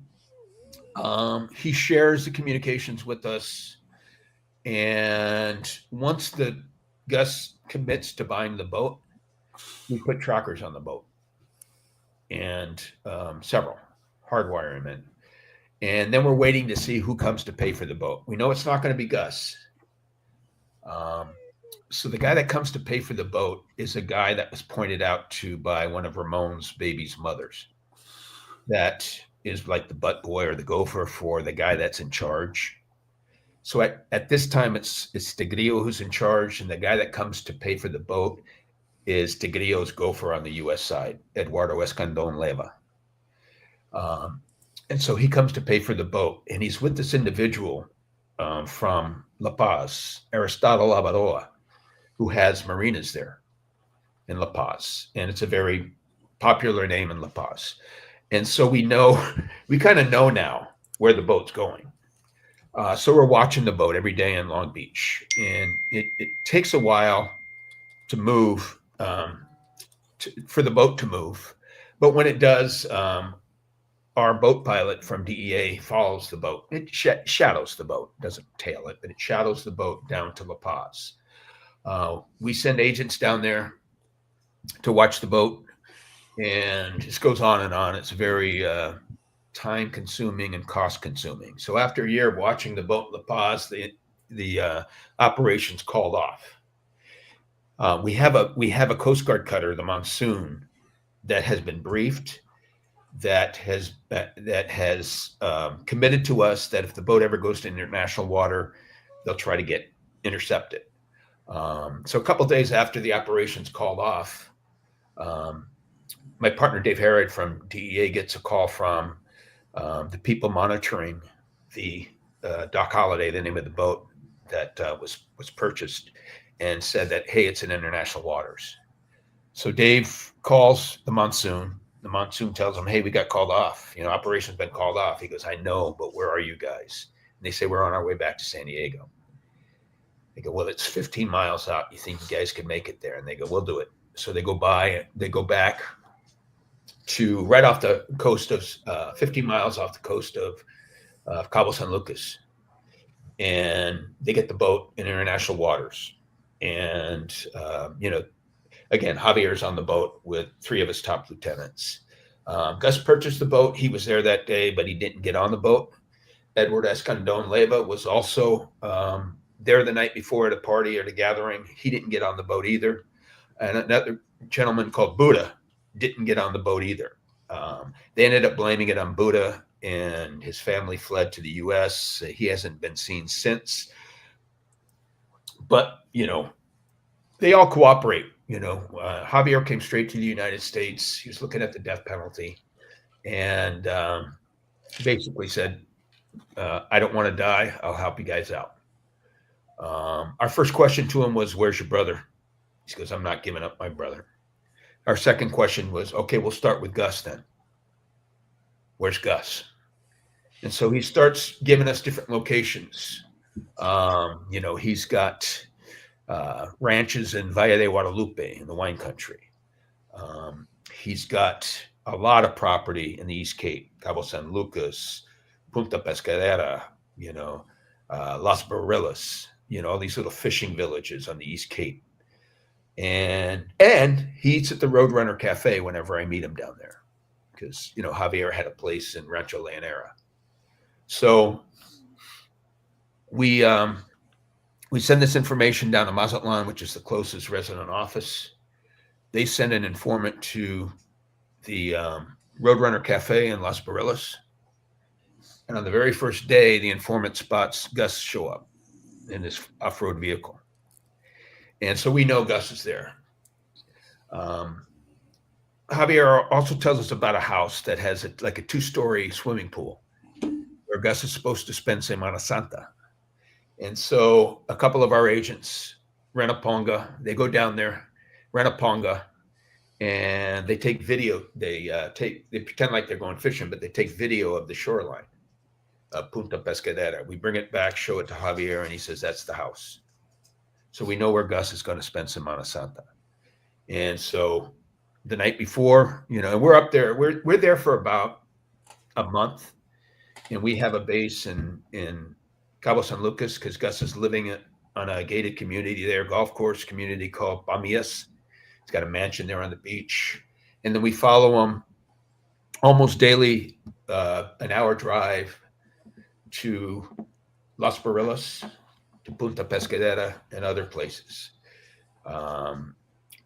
He shares the communications with us. And once Gus commits to buying the boat, we put trackers on the boat, and several, hardwire him in. And then we're waiting to see who comes to pay for the boat. We know it's not going to be Gus. So the guy that comes to pay for the boat is a guy that was pointed out to by one of Ramon's baby's mothers. That is like the butt boy or the gopher for the guy that's in charge. So at this time, it's Tigrillo who's in charge, and the guy that comes to pay for the boat is Tigrillo's gopher on the U.S. side, Eduardo Escandon Leva. And so he comes to pay for the boat, and he's with this individual from La Paz, Aristotle Avaroa, who has marinas there in La Paz. And it's a very popular name in La Paz. And so we kind of know now where the boat's going. So we're watching the boat every day in Long Beach, and it takes a while to move, for the boat to move. But when it does, our boat pilot from DEA follows the boat. It shadows the boat, doesn't tail it, but it shadows the boat down to La Paz. We send agents down there to watch the boat, and this goes on and on. It's very time consuming and cost consuming. So after a year of watching the boat in La Paz, the operations called off. We have a Coast Guard cutter, the Monsoon, that has been briefed, that has committed to us that if the boat ever goes to international water, they'll try to get intercepted. So a couple of days after the operations called off, my partner Dave Harrod from DEA gets a call from the people monitoring the Doc Holliday, the name of the boat that was purchased, and said that, hey, it's in international waters. So Dave calls the Monsoon. The Monsoon tells him, hey, we got called off. Operation's been called off. He goes, I know, but where are you guys? And they say, we're on our way back to San Diego. They go, well, it's 15 miles out. You think you guys could make it there? And they go, we'll do it. So they go back to right off the coast of 50 miles off the coast of Cabo San Lucas. And they get the boat in international waters. And, again, Javier's on the boat with 3 of his top lieutenants. Gus purchased the boat. He was there that day, but he didn't get on the boat. Edward Escandon Leva was also there the night before at a party or a gathering. He didn't get on the boat either. And another gentleman called Buddha didn't get on the boat either. They ended up blaming it on Buddha, and his family fled to the U.S. He hasn't been seen since. But, they all cooperate. Javier came straight to the United States. He was looking at the death penalty and basically said, I don't want to die. I'll help you guys out. Our first question to him was, where's your brother? He goes, I'm not giving up my brother. Our second question was, okay, we'll start with Gus then. Where's Gus? And so he starts giving us different locations. He's got ranches in Valle de Guadalupe in the wine country. He's got a lot of property in the East Cape, Cabo San Lucas, Punta Pescadera, Las Barillas, all these little fishing villages on the East Cape. And he eats at the Roadrunner Cafe whenever I meet him down there, because, Javier had a place in Rancho Leonera. So we send this information down to Mazatlan, which is the closest resident office. They send an informant to the Roadrunner Cafe in Las Barillas. And on the very first day, the informant spots Gus show up in this off-road vehicle. And so we know Gus is there. Javier also tells us about a house that has a 2-story swimming pool where Gus is supposed to spend Semana Santa. And so a couple of our agents rent a ponga. They go down there, rent a ponga, and they take video. They pretend like they're going fishing, but they take video of the shoreline of Punta Pescadera. We bring it back, show it to Javier, and he says, that's the house. So we know where Gus is going to spend Semana Santa. And so the night before, and we're up there, we're there for about a month, and we have a base in Cabo San Lucas because Gus is living on a gated community there, golf course community called Paez. He's got a mansion there on the beach. And then we follow him almost daily, an hour drive to Las Barillas, to Punta Pescadera, and other places.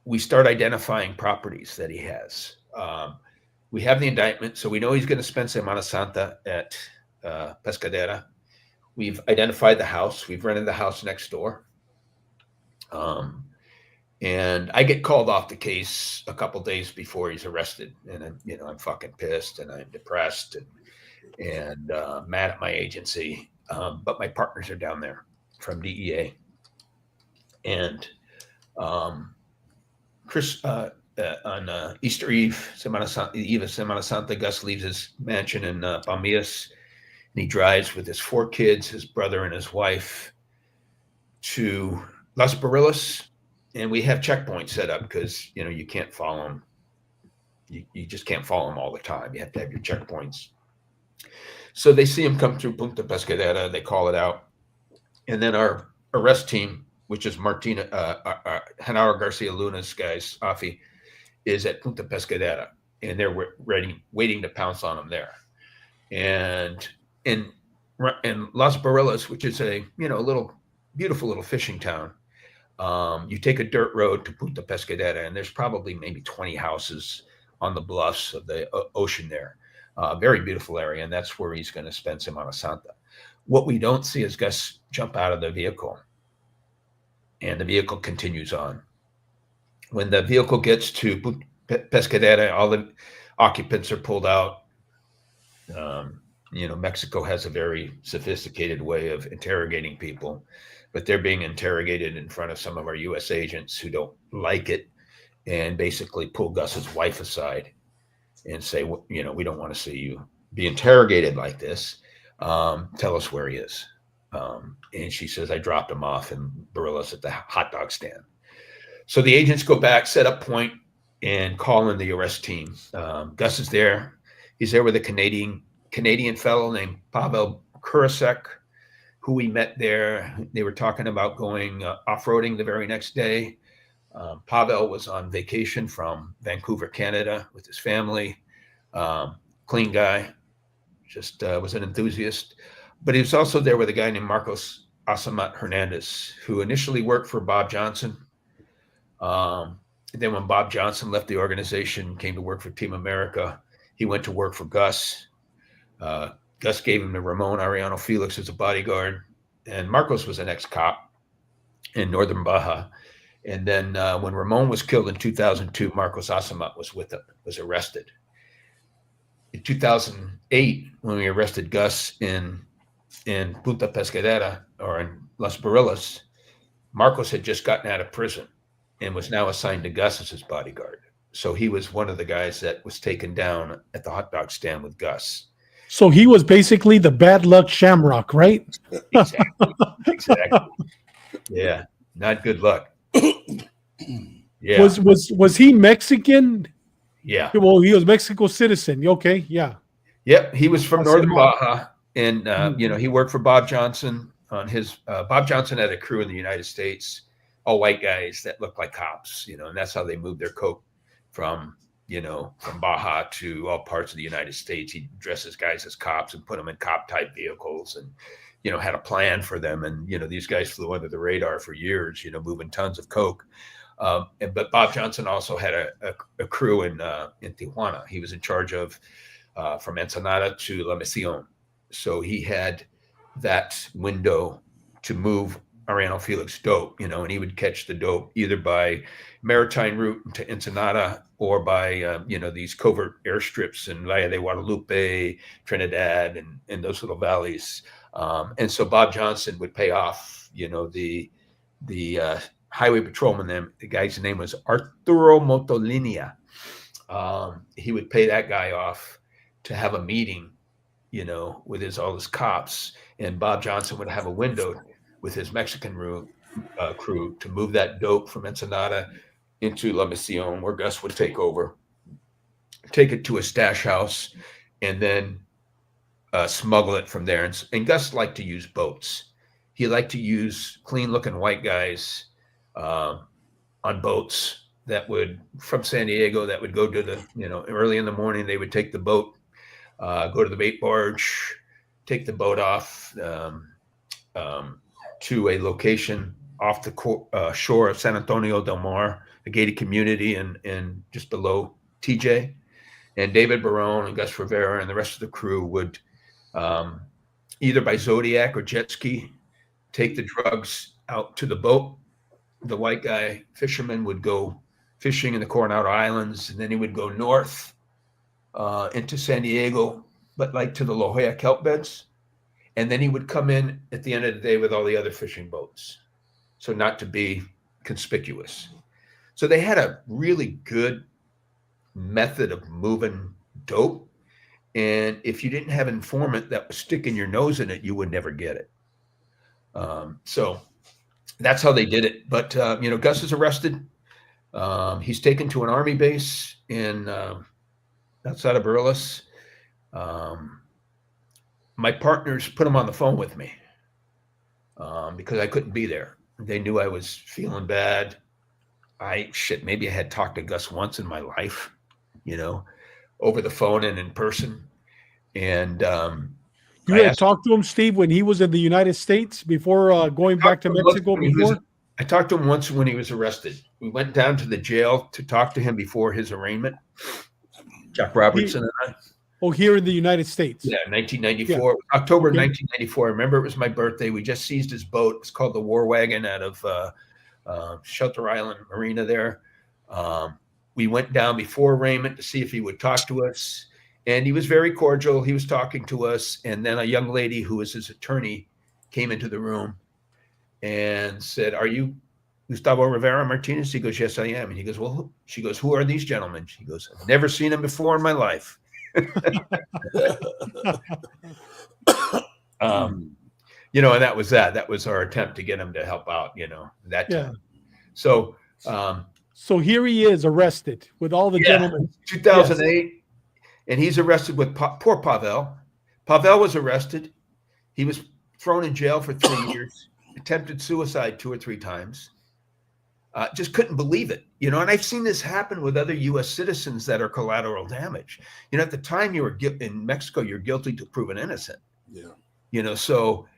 We start identifying properties that he has. We have the indictment, so we know he's going to spend Semana Santa at Pescadera. We've identified the house. We've rented the house next door. And I get called off the case a couple days before he's arrested. And I'm fucking pissed and I'm depressed and mad at my agency. But my partners are down there from DEA. And Chris, on Easter Eve, Semana Santa, Gus leaves his mansion in Paez, and he drives with his 4 kids, his brother, and his wife to Las Barillas. And we have checkpoints set up because, you can't follow them. You just can't follow them all the time. You have to have your checkpoints. So they see him come through Punta Pescadera. They call it out. And then our arrest team, which is Genaro Garcia Luna's guys, AFI, is at Punta Pescadera. And they're waiting to pounce on him there. And in Las Barillas, which is a little beautiful little fishing town, you take a dirt road to Punta Pescadera, and there's probably maybe 20 houses on the bluffs of the ocean there. Very beautiful area, and that's where he's going to spend Semana Santa. What we don't see is Gus jump out of the vehicle, and the vehicle continues on. When the vehicle gets to Pescadera, all the occupants are pulled out. Mexico has a very sophisticated way of interrogating people, but they're being interrogated in front of some of our U.S. agents who don't like it and basically pull Gus's wife aside and say, we don't want to see you be interrogated like this. Tell us where he is. And she says, I dropped him off in Barillas at the hot dog stand. So the agents go back, set up point, and call in the arrest team. Gus is there. He's there with a Canadian fellow named Pavel Kurasek, who we met there. They were talking about going off-roading the very next day. Pavel was on vacation from Vancouver, Canada with his family. Clean guy, just was an enthusiast. But he was also there with a guy named Marcos Asamat Hernandez, who initially worked for Bob Johnson. Then when Bob Johnson left the organization, came to work for Team America, he went to work for Gus. Gus gave him to Ramon Arrellano Felix as a bodyguard. And Marcos was an ex-cop. in northern Baja. And then when Ramon was killed in 2002, Marcos Asamat was with him, was arrested. In 2008, when we arrested Gus in Punta Pescadera, or in Las Barillas, Marcos had just gotten out of prison and was now assigned to Gus as his bodyguard. So he was one of the guys that was taken down at the hot dog stand with Gus. So he was basically the bad luck Shamrock, right? Exactly. Yeah, not good luck. Yeah. Was he Mexican? Yeah. Well, he was Mexico citizen. Okay, yeah. Yep, he was from northern Baja, and Mm-hmm. you know, he worked for Bob Johnson on his. Bob Johnson had a crew in the United States, all white guys that looked like cops, you know, and that's how they moved their coke from Baja to all parts of the United States. He dresses guys as cops and put them in cop type vehicles, and had a plan for them. And these guys flew under the radar for years, moving tons of coke. But Bob Johnson also had a crew in Tijuana. He was in charge of from Ensenada to La Misión. So he had that window to move Arrellano Felix dope, and he would catch the dope either by maritime route to Ensenada or by, these covert airstrips in Valle de Guadalupe, Trinidad, and those little valleys. And so Bob Johnson would pay off, the highway patrolman. The guy's name was Arturo Motolinia. He would pay that guy off to have a meeting, with all his cops, and Bob Johnson would have a window with his Mexican crew to move that dope from Ensenada into La Misión, where Gus would take over, take it to a stash house, and then smuggle it from there. And Gus liked to use boats. He liked to use clean-looking white guys on boats that would, from San Diego, that would go to the, early in the morning, they would take the boat, go to the bait barge, take the boat off to a location off the shore of San Antonio del Mar, a gated community and just below TJ. And David Barron and Gus Rivera and the rest of the crew would either by Zodiac or jet ski take the drugs out to the boat. The white guy fisherman would go fishing in the Coronado Islands, and then he would go north into San Diego, but like to the La Jolla kelp beds. And then he would come in at the end of the day with all the other fishing boats. So not to be conspicuous. So they had a really good method of moving dope. And if you didn't have an informant that was sticking your nose in it, you would never get it. So that's how they did it. But, Gus is arrested. He's taken to an army base in outside of Barillas. My partners put him on the phone with me because I couldn't be there. They knew I was feeling bad. Maybe I had talked to Gus once in my life, over the phone and in person. And you had talked to him, Steve, when he was in the United States before going back to Mexico before? I talked to him once when he was arrested. We went down to the jail to talk to him before his arraignment. Jack Robertson and I. Oh, here in the United States. Yeah, 1994, yeah. October 1994. I remember it was my birthday. We just seized his boat. It's called the War Wagon out of Shelter Island Marina there. We went down before arraignment to see if he would talk to us. And he was very cordial. He was talking to us. And then a young lady who was his attorney came into the room and said, "Are you Gustavo Rivera Martinez?" He goes, "Yes, I am." And he goes, "Well," she goes, "Who are these gentlemen?" She goes, "I've never seen him before in my life." And that was that. That was our attempt to get him to help out, that time. So, so here he is arrested with all the gentlemen. 2008, yes. And he's arrested with poor Pavel. Pavel was arrested. He was thrown in jail for 3 years, attempted suicide 2 or 3 times. Just couldn't believe it, and I've seen this happen with other U.S. citizens that are collateral damage. At the time you were in Mexico, you're guilty to proven innocent. Yeah. So,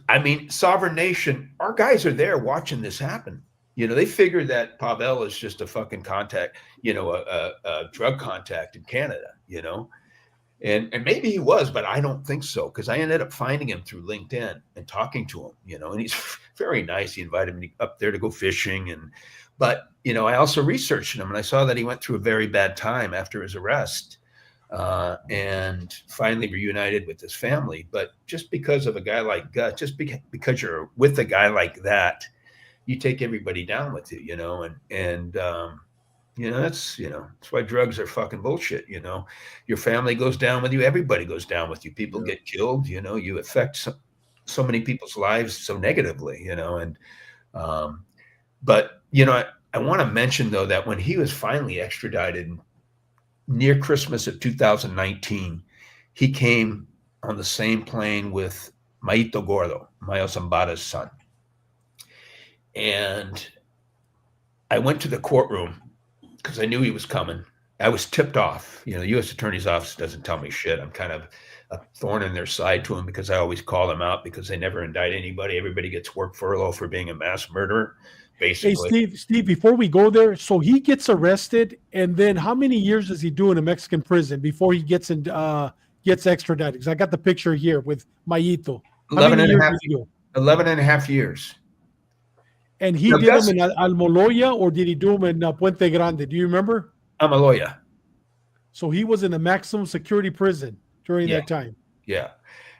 I mean, sovereign nation, our guys are there watching this happen. They figure that Pavel is just a fucking contact, a drug contact in Canada, And maybe he was, but I don't think so, because I ended up finding him through LinkedIn and talking to him, and he's very nice. He invited me up there to go fishing. But I also researched him, and I saw that he went through a very bad time after his arrest, and finally reunited with his family. But just because of a guy like Gus, just because you're with a guy like that, you take everybody down with you, that's why drugs are fucking bullshit. Your family goes down with you. Everybody goes down with you. People get killed, you affect so many people's lives so negatively, but I want to mention though, that when he was finally extradited near Christmas of 2019, he came on the same plane with Mayito Gordo, Mayo Zambada's son. And I went to the courtroom because I knew he was coming. I was tipped off. The U.S. Attorney's Office doesn't tell me shit. I'm kind of a thorn in their side to them because I always call them out because they never indict anybody. Everybody gets work furlough for being a mass murderer, basically. Hey, Steve, before we go there, so he gets arrested, and then how many years does he do in a Mexican prison before he gets extradited? Because I got the picture here with Mayito. 11 and a half years. And he did them in Almoloya, or did he do them in Puente Grande? Do you remember? Almoloya. So he was in a maximum security prison during that time. Yeah.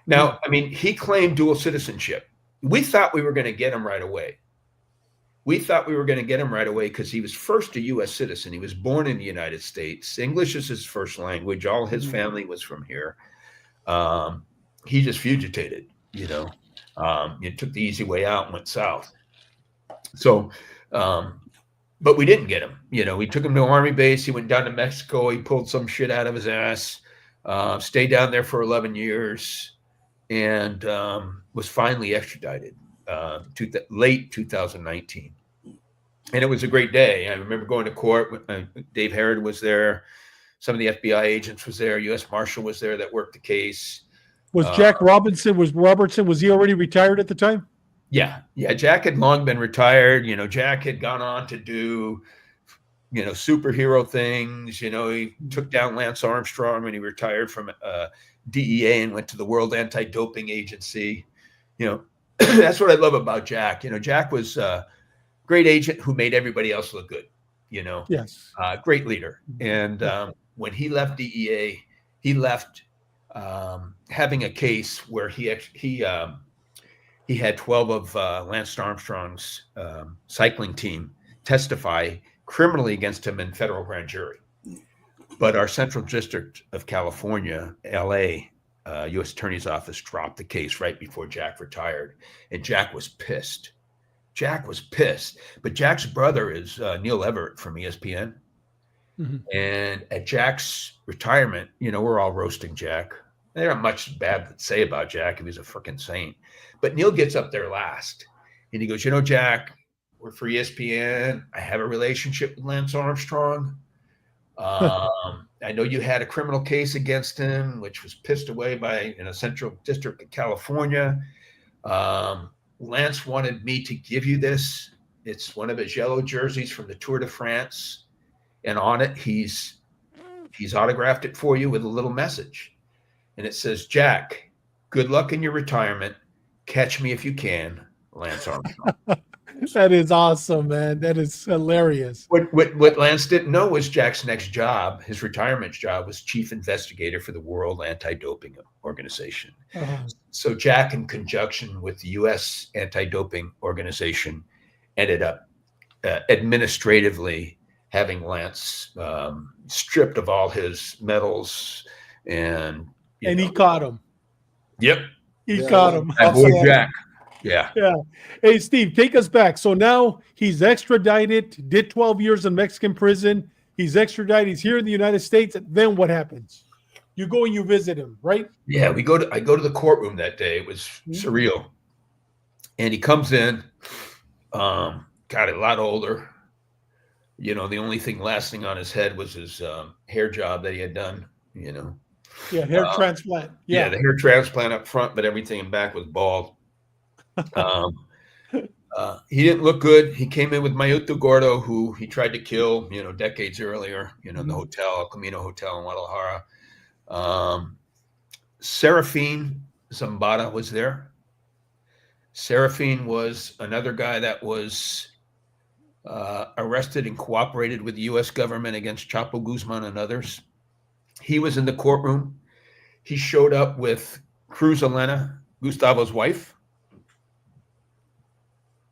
Now, he claimed dual citizenship. We thought we were going to get him right away. Because he was first a U.S. citizen. He was born in the United States. English is his first language. All his family was from here. He just fugitated, He took the easy way out and went south. So, but we didn't get him. We took him to an army base. He went down to Mexico. He pulled some shit out of his ass, stayed down there for 11 years, and was finally extradited late 2019. And it was a great day. I remember going to court. Dave Herod was there. Some of the FBI agents was there. U.S. Marshal was there that worked the case. Was Jack Robertson, was he already retired at the time? Yeah. Jack had long been retired. Jack had gone on to do, superhero things. He took down Lance Armstrong when he retired from DEA and went to the World Anti-Doping Agency. That's what I love about Jack. Jack was a great agent who made everybody else look good. Yes. Great leader. And when he left DEA, he left having a case where he had 12 of Lance Armstrong's cycling team testify criminally against him in federal grand jury. But our Central District of California, LA, U.S. Attorney's Office dropped the case right before Jack retired. And Jack was pissed. But Jack's brother is Neil Everett from ESPN. Mm-hmm. And at Jack's retirement, we're all roasting Jack. There's not much bad to say about Jack. He was a freaking saint. But Neil gets up there last. And he goes, Jack, we're for ESPN. I have a relationship with Lance Armstrong. I know you had a criminal case against him, which was pissed away by Central District of California. Lance wanted me to give you this. It's one of his yellow jerseys from the Tour de France. And on it, he's autographed it for you with a little message. And it says, Jack, good luck in your retirement. Catch me if you can, Lance Armstrong. That is awesome, man. That is hilarious. What Lance didn't know was Jack's next job, his retirement job, was chief investigator for the World Anti-Doping Organization. Uh-huh. So Jack, in conjunction with the U.S. Anti-Doping Organization, ended up administratively having Lance stripped of all his medals. And he caught him. Yep. He caught him. That boy Jack. Yeah. Hey, Steve, take us back. So now he's extradited, did 12 years in Mexican prison. He's extradited. He's here in the United States. Then what happens? You go and you visit him, right? Yeah, I go to the courtroom that day. It was surreal. And he comes in, got a lot older. The only thing lasting on his head was his hair job that he had done, Yeah, hair transplant. Yeah, the hair transplant up front, but everything in back was bald. He didn't look good. He came in with Mayito Gordo, who he tried to kill, decades earlier, in the hotel, El Camino Hotel in Guadalajara. Serafine Zambada was there. Serafine was another guy that was arrested and cooperated with the U.S. government against Chapo Guzman and others. He was in the courtroom. He showed up with Cruz Elena, Gustavo's wife,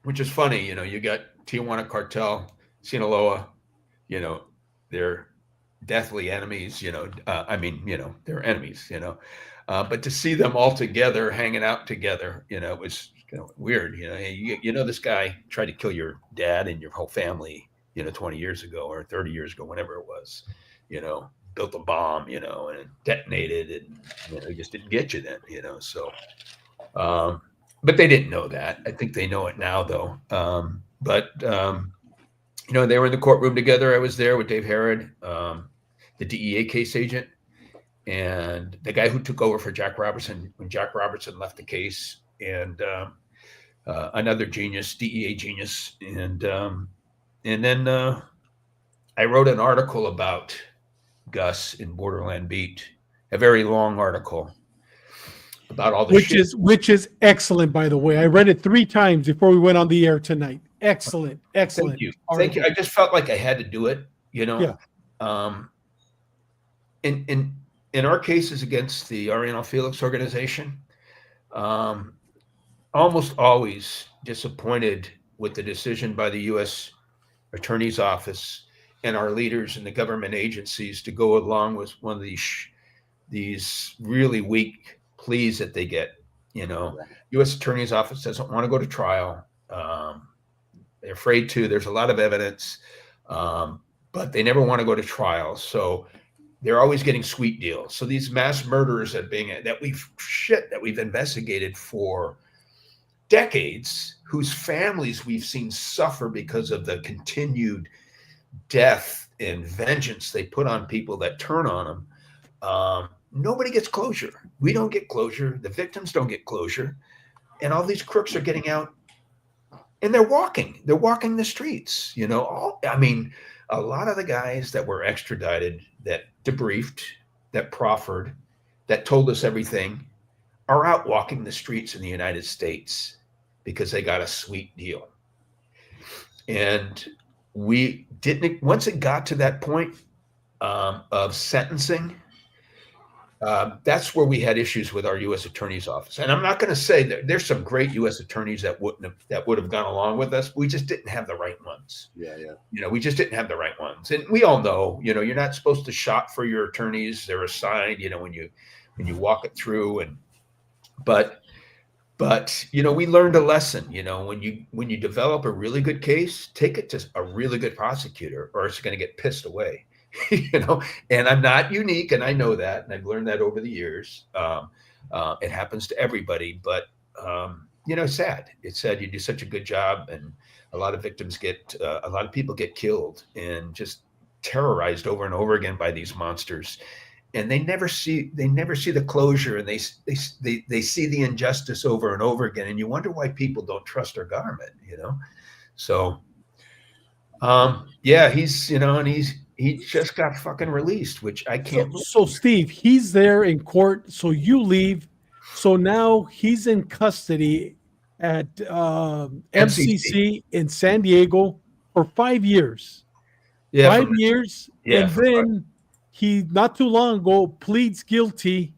which is funny. You know, you got Tijuana Cartel, Sinaloa, you know, they're deathly enemies, you know, they're enemies, you know, but to see them all together, hanging out together, you know, it was kind of weird. You know, you know, this guy tried to kill your dad and your whole family, you know, 20 years ago or 30 years ago, whenever it was, you know, built a bomb, you know, and detonated, and, you know, he just didn't get you then, you know, so, but they didn't know that. I think they know it now, though. You know, they were in the courtroom together. I was there with Dave Herod, the DEA case agent, and the guy who took over for Jack Robertson when Jack Robertson left the case, and another genius, DEA genius. And then I wrote an article about Gus in Borderland Beat, a very long article about all the which is excellent, by the way. I read it 3 times before we went on the air tonight. Excellent. Thank you. Thank you. I just felt like I had to do it, you know. Yeah. In our cases against the Arrellano Felix organization, almost always disappointed with the decision by the U.S. Attorney's Office and our leaders in the government agencies to go along with one of these really weak pleas that they get. You know, U.S. Attorney's Office doesn't want to go to trial. They're afraid to. There's a lot of evidence, but they never want to go to trial. So they're always getting sweet deals. So these mass murderers that we've investigated for decades, whose families we've seen suffer because of the continued death and vengeance they put on people that turn on them. Nobody gets closure. We don't get closure. The victims don't get closure. And all these crooks are getting out, and they're walking the streets, you know. A lot of the guys that were extradited, that debriefed, that proffered, that told us everything, are out walking the streets in the United States because they got a sweet deal. And we didn't, once it got to that point of sentencing, that's where we had issues with our U.S. Attorney's Office. And I'm not going to say that there's some great U.S. attorneys that would have gone along with us. We just didn't have the right ones. Yeah. You know, we just didn't have the right ones. And we all know, you know, you're not supposed to shop for your attorneys. They're assigned, you know, when you walk it through. But you know, we learned a lesson. You know, when you develop a really good case, take it to a really good prosecutor, or it's going to get pissed away. You know, and I'm not unique, and I know that, and I've learned that over the years. It happens to everybody, but you know, it's sad. It's sad. You do such a good job, and a lot of people get killed and just terrorized over and over again by these monsters, and they never see the closure, and they see the injustice over and over again, and you wonder why people don't trust our government. You know, so yeah, he's, you know, and he just got fucking released, which I can't. So Steve, he's there in court. So you leave. So now he's in custody at MCC in San Diego for 5 years. Yeah, 5 years. Yeah, and then he, not too long ago, pleads guilty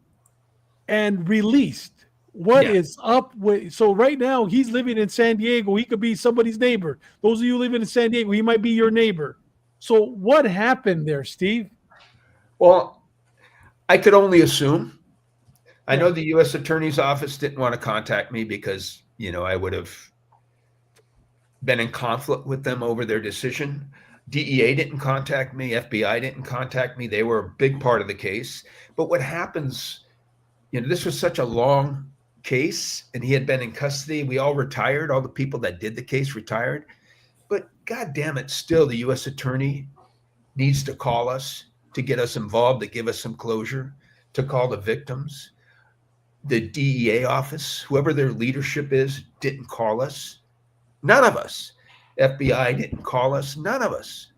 and released. What is up with? So right now he's living in San Diego. He could be somebody's neighbor. Those of you living in San Diego, he might be your neighbor. So what happened there, Steve? Well, I could only assume. I know the U.S. Attorney's Office didn't want to contact me because, you know, I would have been in conflict with them over their decision. DEA didn't contact me. FBI didn't contact me. They were a big part of the case. But what happens, you know, this was such a long case, and he had been in custody. We all retired. All the people that did the case retired. But God damn it, still the U.S. attorney needs to call us to get us involved, to give us some closure, to call the victims. The DEA office, whoever their leadership is, didn't call us. None of us. FBI didn't call us. None of us.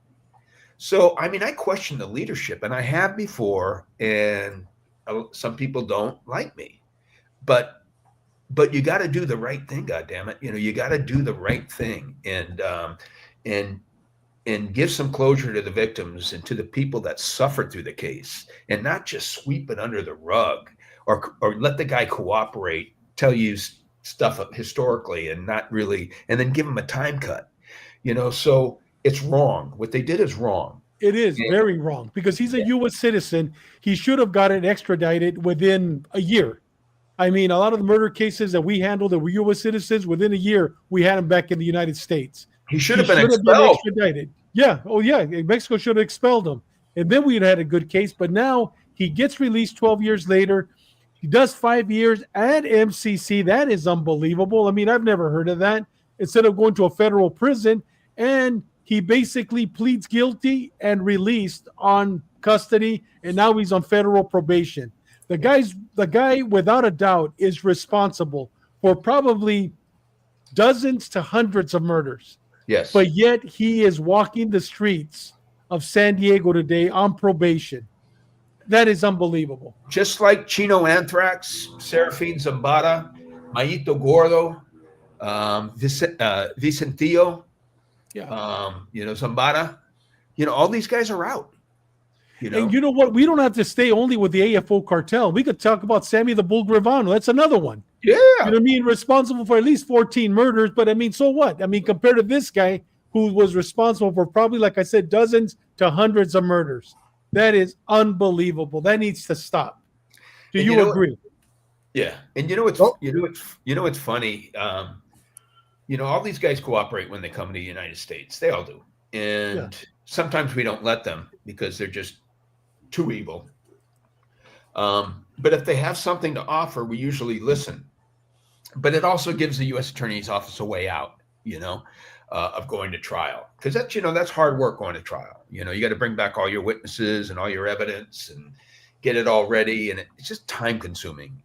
So, I mean, I question the leadership, and I have before, and some people don't like me, but you got to do the right thing. God damn it. You got to do the right thing and give some closure to the victims and to the people that suffered through the case, and not just sweep it under the rug or let the guy cooperate, tell you stuff historically and not really, and then give him a time cut, so it's wrong. What they did is wrong. It is very wrong, because he's a U.S. citizen. He should have gotten extradited within a year. I mean, a lot of the murder cases that we handled that were U.S. citizens, within a year, we had him back in the United States. He should have been expelled. Extradited. Yeah. Oh, yeah. Mexico should have expelled him. And then we'd had a good case. But now he gets released 12 years later. He does 5 years at MCC. That is unbelievable. I mean, I've never heard of that. Instead of going to a federal prison, and he basically pleads guilty and released on custody, and now he's on federal probation. The guy, without a doubt, is responsible for probably dozens to hundreds of murders. Yes. But yet he is walking the streets of San Diego today on probation. That is unbelievable. Just like Chino Anthrax, Serafin Zambada, Mayito Gordo, Vicentillo, Zambada, all these guys are out. And you know what? We don't have to stay only with the AFO cartel. We could talk about Sammy the Bull Gravano. That's another one. Yeah. You know what I mean? Responsible for at least 14 murders. But I mean, so what? I mean, compared to this guy who was responsible for probably, like I said, dozens to hundreds of murders. That is unbelievable. That needs to stop. Do you agree? Yeah. And it's funny. All these guys cooperate when they come to the United States. They all do. And sometimes we don't let them because they're just too evil. But if they have something to offer, we usually listen. But it also gives the U.S. Attorney's Office a way out, of going to trial. Because that's hard work, going to trial. You got to bring back all your witnesses and all your evidence and get it all ready. And it's just time consuming,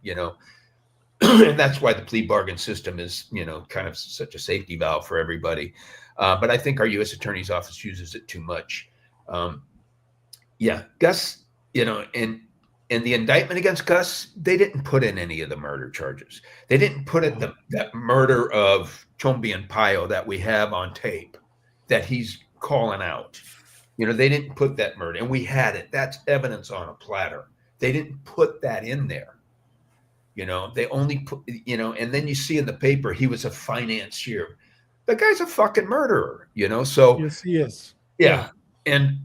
and that's why the plea bargain system is, kind of such a safety valve for everybody. But I think our U.S. Attorney's Office uses it too much. Gus, and the indictment against Gus, they didn't put in any of the murder charges. They didn't put in that murder of Chombi and Payo that we have on tape that he's calling out. They didn't put that murder, and we had it. That's evidence on a platter. They didn't put that in there. They only put, and then you see in the paper, he was a financier. The guy's a fucking murderer, so. Yes, he is. Yeah. And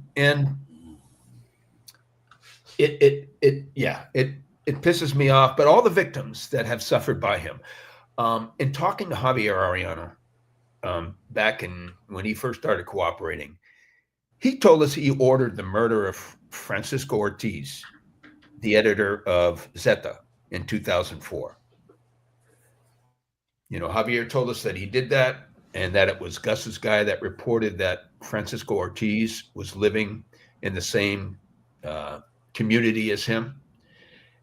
it pisses me off, but all the victims that have suffered by him, in talking to Javier Arrellano, back when he first started cooperating, he told us he ordered the murder of Francisco Ortiz, the editor of Zeta, in 2004. Javier told us that he did that, and that it was Gus's guy that reported that Francisco Ortiz was living in the same community as him,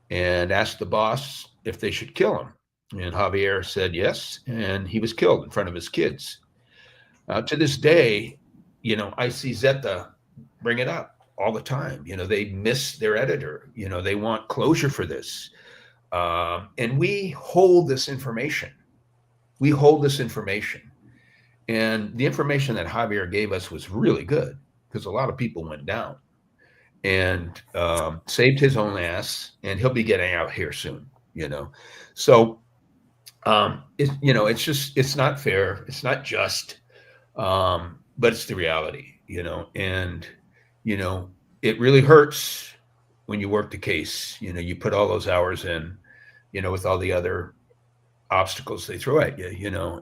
and asked the boss if they should kill him. And Javier said yes, and he was killed in front of his kids. To this day, I see Zeta bring it up all the time. They miss their editor. They want closure for this. And we hold this information. And the information that Javier gave us was really good, because a lot of people went down, and saved his own ass, and he'll be getting out here soon, So, it's not fair. It's not just, but it's the reality, and, it really hurts when you work the case. You put all those hours in, with all the other obstacles they throw at you,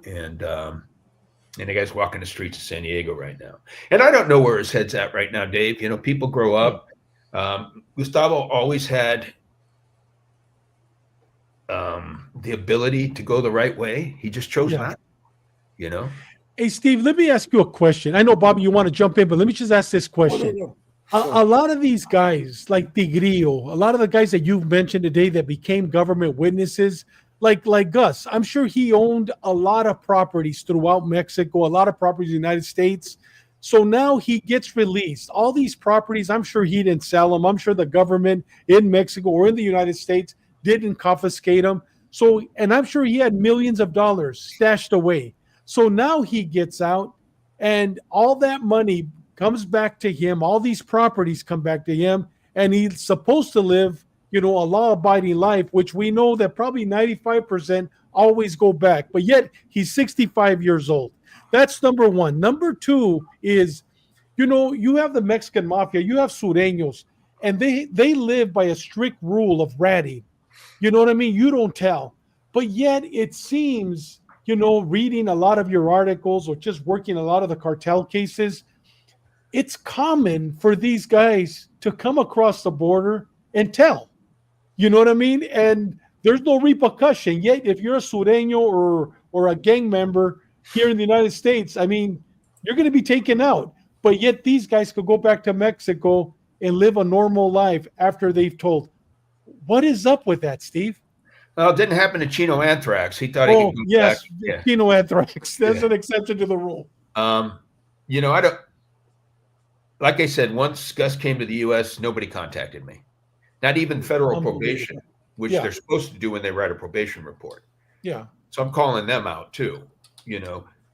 and the guy's walking the streets of San Diego right now. And I don't know where his head's at right now, Dave. People grow up. Gustavo always had the ability to go the right way. He just chose not, Hey, Steve, let me ask you a question. I know, Bobby, you want to jump in, but let me just ask this question. A lot of these guys, like Tigrillo, a lot of the guys that you've mentioned today that became government witnesses, like Gus, I'm sure he owned a lot of properties throughout Mexico, a lot of properties in the United States. So now he gets released. All these properties, I'm sure he didn't sell them. I'm sure the government in Mexico or in the United States didn't confiscate them. So, and I'm sure he had millions of dollars stashed away. So now he gets out, and all that money comes back to him. All these properties come back to him, and he's supposed to live, a law-abiding life, which we know that probably 95% always go back. But yet he's 65 years old. That's number one. Number two is, you have the Mexican mafia, you have sureños, and they live by a strict rule of ratting. You know what I mean? You don't tell. But yet it seems, reading a lot of your articles or just working a lot of the cartel cases, it's common for these guys to come across the border and tell. You know what I mean? And there's no repercussion. Yet if you're a sureño or a gang member here in the United States, I mean, you're going to be taken out. But yet these guys could go back to Mexico and live a normal life after they've told. What is up with that, Steve? Well, it didn't happen to Chino Anthrax. He thought he could go back. Yeah. Chino Anthrax. That's an exception to the rule. I don't. Like I said, once Gus came to the U.S., nobody contacted me. Not even federal probation, which they're supposed to do when they write a probation report. Yeah. So I'm calling them out too.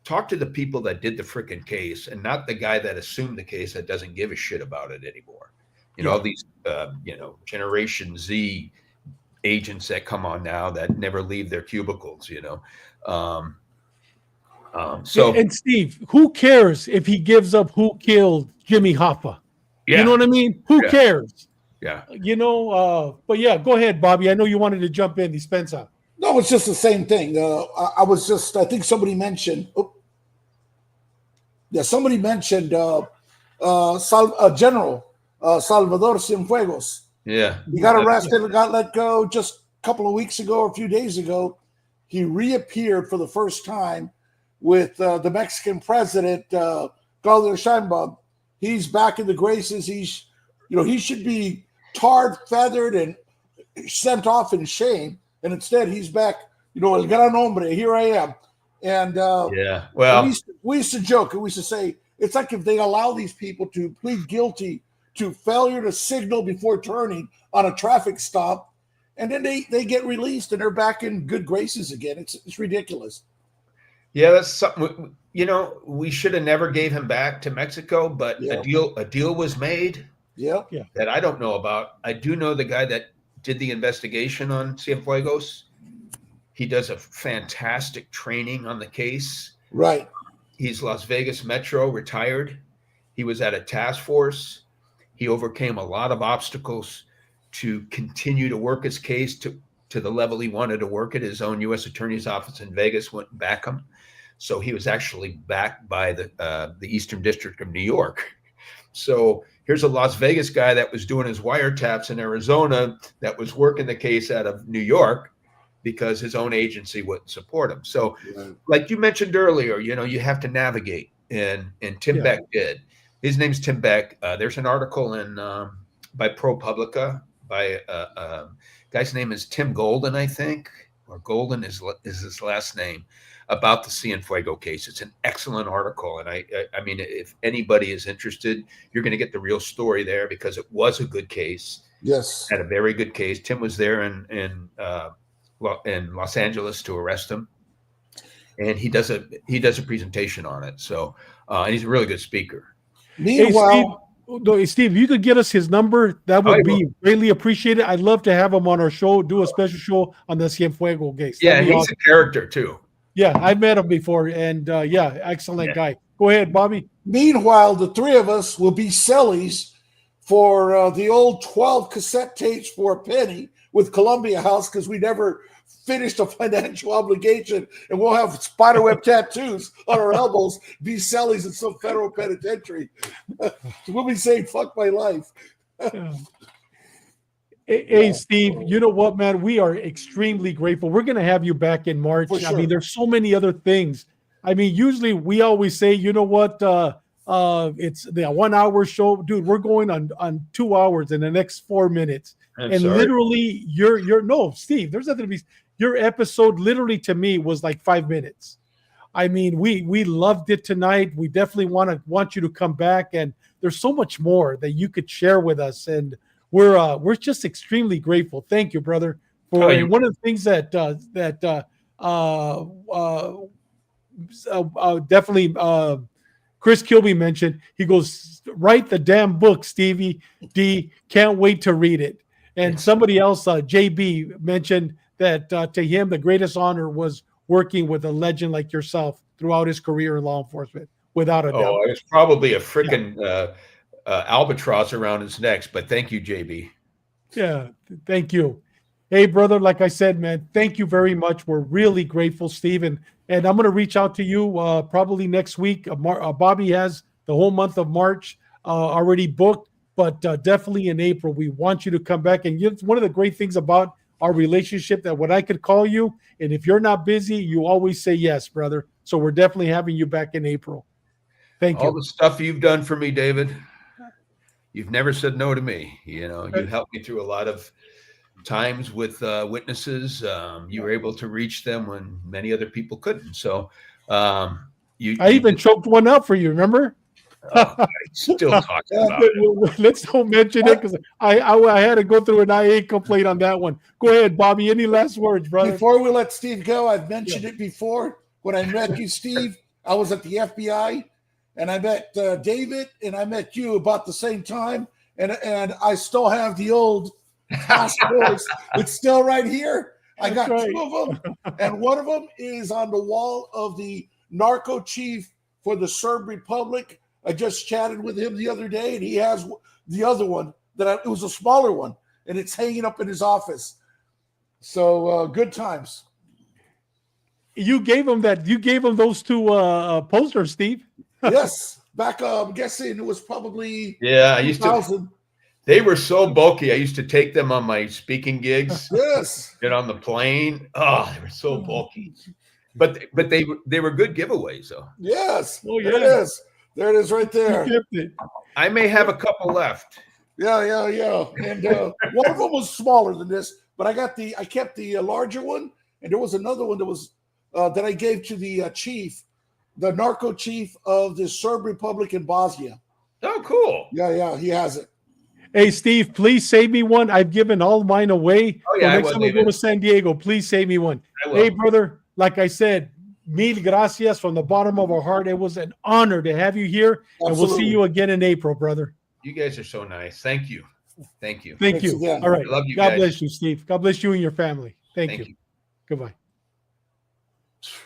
Talk to the people that did the freaking case and not the guy that assumed the case that doesn't give a shit about it anymore. All these, Generation Z agents that come on now that never leave their cubicles, And Steve, who cares if he gives up who killed Jimmy Hoffa? Yeah. You know what I mean? Who cares? Yeah. But yeah, go ahead, Bobby. I know you wanted to jump in, Dispensa. No, it's just the same thing. I think somebody mentioned, somebody mentioned General Salvador Cienfuegos. Yeah. He got arrested and got let go just a couple of weeks ago or a few days ago. He reappeared for the first time with the Mexican president, Claudio Sheinbaum. He's back in the graces. He should be tarred, feathered, and sent off in shame. And instead, he's back, el gran hombre, here I am. And we used to joke, and we used to say, it's like if they allow these people to plead guilty to failure to signal before turning on a traffic stop, and then they get released and they're back in good graces again. It's ridiculous. Yeah, that's something, we should have never gave him back to Mexico, but a deal was made that I don't know about. I do know the guy that did the investigation on Cienfuegos. He does a fantastic training on the case. Right. He's Las Vegas Metro retired. He was at a task force. He overcame a lot of obstacles to continue to work his case to the level he wanted to work it. His own U.S. Attorney's Office in Vegas wouldn't back him. So he was actually backed by the Eastern District of New York. So here's a Las Vegas guy that was doing his wiretaps in Arizona that was working the case out of New York because his own agency wouldn't support him. So like you mentioned earlier, you have to navigate, and Tim Beck did. His name's Tim Beck. There's an article in by ProPublica by guy's name is Tim Golden, I think, or Golden is his last name, about the Cienfuegos case. It's an excellent article. And I mean, if anybody is interested, you're going to get the real story there because it was a good case. Yes. Had a very good case. Tim was there in Los Angeles to arrest him. And he does a presentation on it. So, and he's a really good speaker. Meanwhile, Steve, if you could get us his number, that would be greatly appreciated. I'd love to have him on our show, do a special show on the Cienfuegos case. Yeah, he's a character too. Yeah, I've met him before, and excellent guy. Go ahead, Bobby. Meanwhile, the three of us will be sellies for the old 12 cassette tapes for a penny with Columbia House because we never finished a financial obligation, and we'll have spiderweb tattoos on our elbows, be sellies in some federal penitentiary. We'll be saying, fuck my life. Hey, Steve, you know what, man? We are extremely grateful. We're going to have you back in March. For sure. I mean, there's so many other things. I mean, usually we always say, you know what, it's the 1 hour show. Dude, we're going on 2 hours in the next 4 minutes. Literally, no, Steve, there's nothing to be. Your episode literally to me was like 5 minutes. I mean, we loved it tonight. We definitely want you to come back, and there's so much more that you could share with us, and we're just extremely grateful. Thank you, brother. For and one of the things that definitely Chris Kilby mentioned, he goes, write the damn book, Stevie D. Can't wait to read it. And somebody else, JB, mentioned that to him the greatest honor was working with a legend like yourself throughout his career in law enforcement, without a doubt. Oh, it's probably a freaking albatross around his neck, but thank you, JB. Yeah, thank you. Hey, brother, like I said, man, thank you very much. We're really grateful, Stephen. And I'm going to reach out to you probably next week. Bobby has the whole month of March already booked, but definitely in April, we want you to come back. And it's one of the great things about our relationship that when I could call you, and if you're not busy, you always say yes, brother. So we're definitely having you back in April. Thank you. All the stuff you've done for me, David. You've never said no to me. You know, you helped me through a lot of times with witnesses. You were able to reach them when many other people couldn't. So I even choked one up for you, remember? I still talk about it. Let's don't mention it because I had to go through an IA complaint on that one. Go ahead, Bobby. Any last words, brother? Before we let Steve go, I've mentioned it before. When I met you, Steve, I was at the FBI, and I met David, and I met you about the same time, and I still have the old passports. It's still right here. I got two of them, and one of them is on the wall of the narco chief for the Serb Republic. I just chatted with him the other day, and he has the other one it was a smaller one, and it's hanging up in his office. So good times. You gave him that. You gave him those two posters, Steve. Yes, back. I'm guessing it was probably I used to. They were so bulky. I used to take them on my speaking gigs. Yes, get on the plane. Oh, they were so bulky, but they were good giveaways, though. Yes. Oh yeah. There it is. There it is, right there. I may have a couple left. Yeah. And one of them was smaller than this, but I kept the larger one, and there was another one that was that I gave to the chief, the narco chief of the Serb Republic in Bosnia. Oh, cool. Yeah, he has it. Hey, Steve, please save me one. I've given all mine away. Oh, yeah, so next time I go to San Diego, please save me one. Hey, brother, like I said, mil gracias from the bottom of our heart. It was an honor to have you here. Absolutely. And we'll see you again in April, brother. You guys are so nice. Thank you. Thank you. All right. I love you God guys. bless you, Steve. God bless you and your family. Thank you. Goodbye.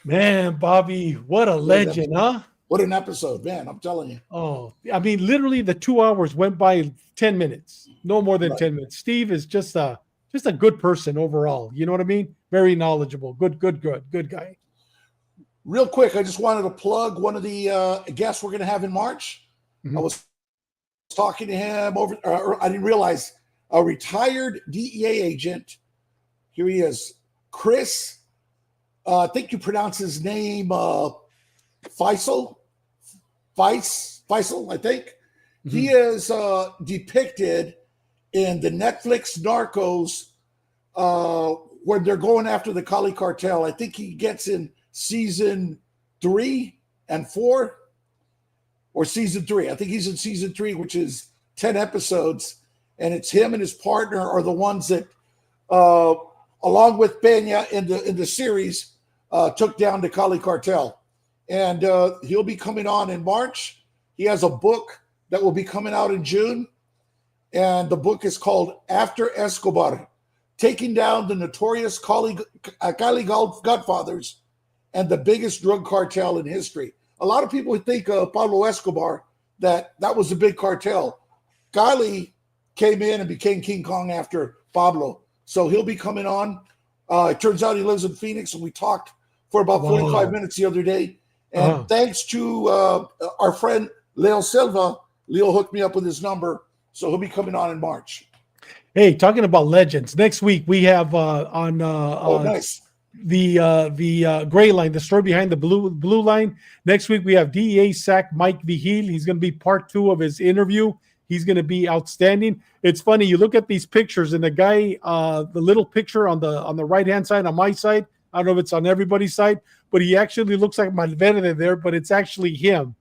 Man, Bobby, what a legend, huh? What an episode, man. I'm telling you. Oh, I mean, literally the 2 hours went by 10 minutes. No more than 10 minutes. Steve is just a good person overall. You know what I mean? Very knowledgeable. Good guy. Real quick, I just wanted to plug one of the guests we're going to have in March. Mm-hmm. I was talking to him I didn't realize a retired DEA agent. Here he is, Chris. I think you pronounce his name Faisal, I think. Mm-hmm. He is depicted in the Netflix Narcos where they're going after the Cali Cartel. I think he gets in season 3 and 4, or season 3. I think he's in season 3, which is 10 episodes, and it's him and his partner are the ones that, along with Peña in the series, took down the Cali Cartel. And he'll be coming on in March. He has a book that will be coming out in June, and the book is called After Escobar: Taking Down the Notorious Cali Godfathers and the Biggest Drug Cartel in History. A lot of people think of Pablo Escobar, that was a big cartel. Cali came in and became King Kong after Pablo. So he'll be coming on. It turns out he lives in Phoenix, and we talked for about 45 minutes the other day. And thanks to our friend Leo Silva, Leo hooked me up with his number. So he'll be coming on in March. Hey, talking about legends, next week we have nice. The gray line, the story behind the blue line. Next week we have DEA SAC Mike Vigil. He's going to be part 2 of his interview. He's going to be outstanding. It's funny, you look at these pictures, and the guy, the little picture on the right hand side on my side, I don't know if it's on everybody's side, but he actually looks like Malverde there, but it's actually him.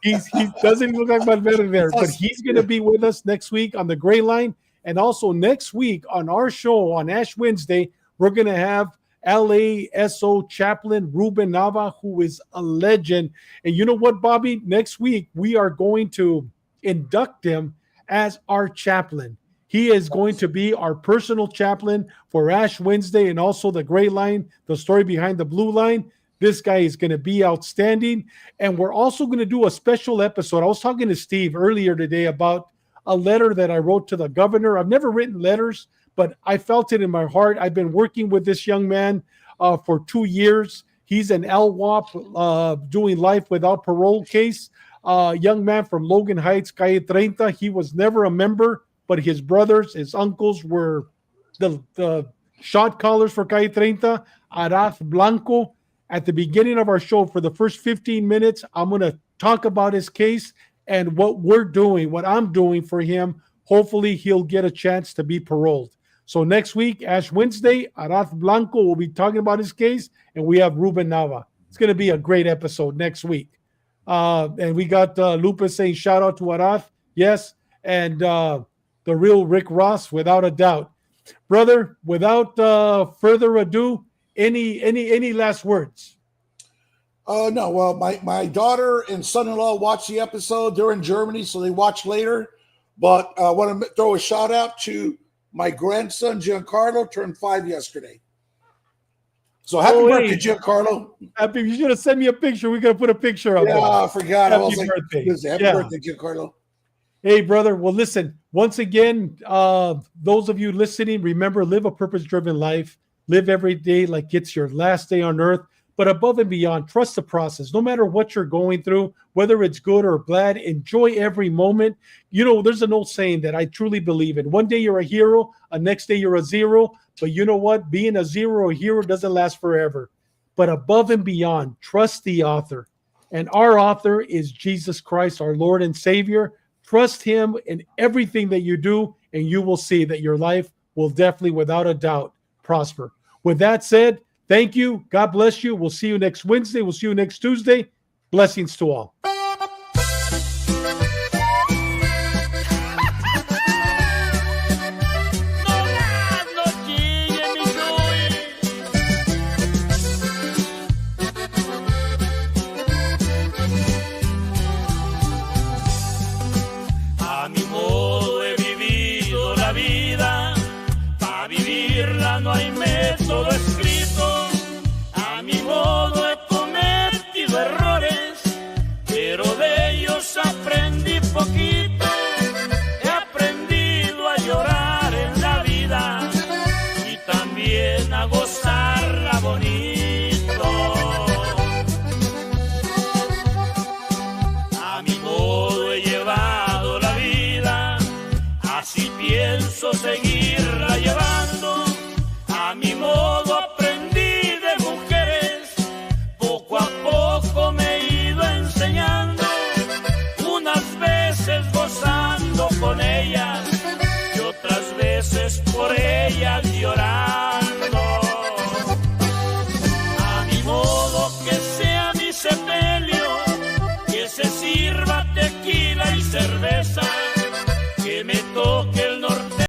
He doesn't look like Malverde there, but he's going to be with us next week on the Gray Line. And also next week on our show on Ash Wednesday, we're going to have LASO chaplain Ruben Nava, who is a legend. And you know what, Bobby? Next week, we are going to induct him as our chaplain. He is going to be our personal chaplain for Ash Wednesday and also the Gray Line, the story behind the Blue Line. This guy is going to be outstanding. And we're also going to do a special episode. I was talking to Steve earlier today about a letter that I wrote to the governor. I've never written letters, but I felt it in my heart. I've been working with this young man for 2 years. He's an LWAP doing life without parole case. Young man from Logan Heights, Calle 30. He was never a member, but his brothers, his uncles were the shot callers for Calle 30. Arad Blanco. At the beginning of our show, for the first 15 minutes, I'm going to talk about his case and what we're doing, what I'm doing for him. Hopefully, he'll get a chance to be paroled. So next week, Ash Wednesday, Arad Blanco will be talking about his case, and we have Ruben Nava. It's going to be a great episode next week. And we got Lupus saying shout out to Arad. Yes, and the real Rick Ross, without a doubt. Brother, without further ado, any last words? No. Well, my daughter and son-in-law watched the episode. They're in Germany, so they watch later. But I want to throw a shout out to my grandson, Giancarlo, turned 5 yesterday. So happy birthday, Giancarlo. You should have sent me a picture. We're going to put a picture up. Yeah, I forgot. I was birthday. Happy birthday, Giancarlo. Hey, brother. Well, listen, once again, those of you listening, remember, live a purpose-driven life. Live every day like it's your last day on earth. But above and beyond, trust the process. No matter what you're going through, whether it's good or bad, enjoy every moment. You know, there's an old saying that I truly believe in. One day you're a hero, next day you're a zero. But you know what? Being a zero or a hero doesn't last forever. But above and beyond, trust the author. And our author is Jesus Christ, our Lord and Savior. Trust him in everything that you do, and you will see that your life will definitely, without a doubt, prosper. With that said, thank you. God bless you. We'll see you next Wednesday. We'll see you next Tuesday. Blessings to all. A mi modo he vivido la vida, para vivirla no hay método escrito. A mi modo he cometido errores, pero de ellos aprendí poquito. He aprendido a llorar en la vida y también a gozarla bonito. A mi modo he llevado la vida, así pienso seguirla llevando. A mi modo aprendí de mujeres, poco a poco me he ido enseñando. Unas veces gozando con ellas y otras veces por ellas llorando. A mi modo que sea mi sepelio, que se sirva tequila y cerveza, que me toque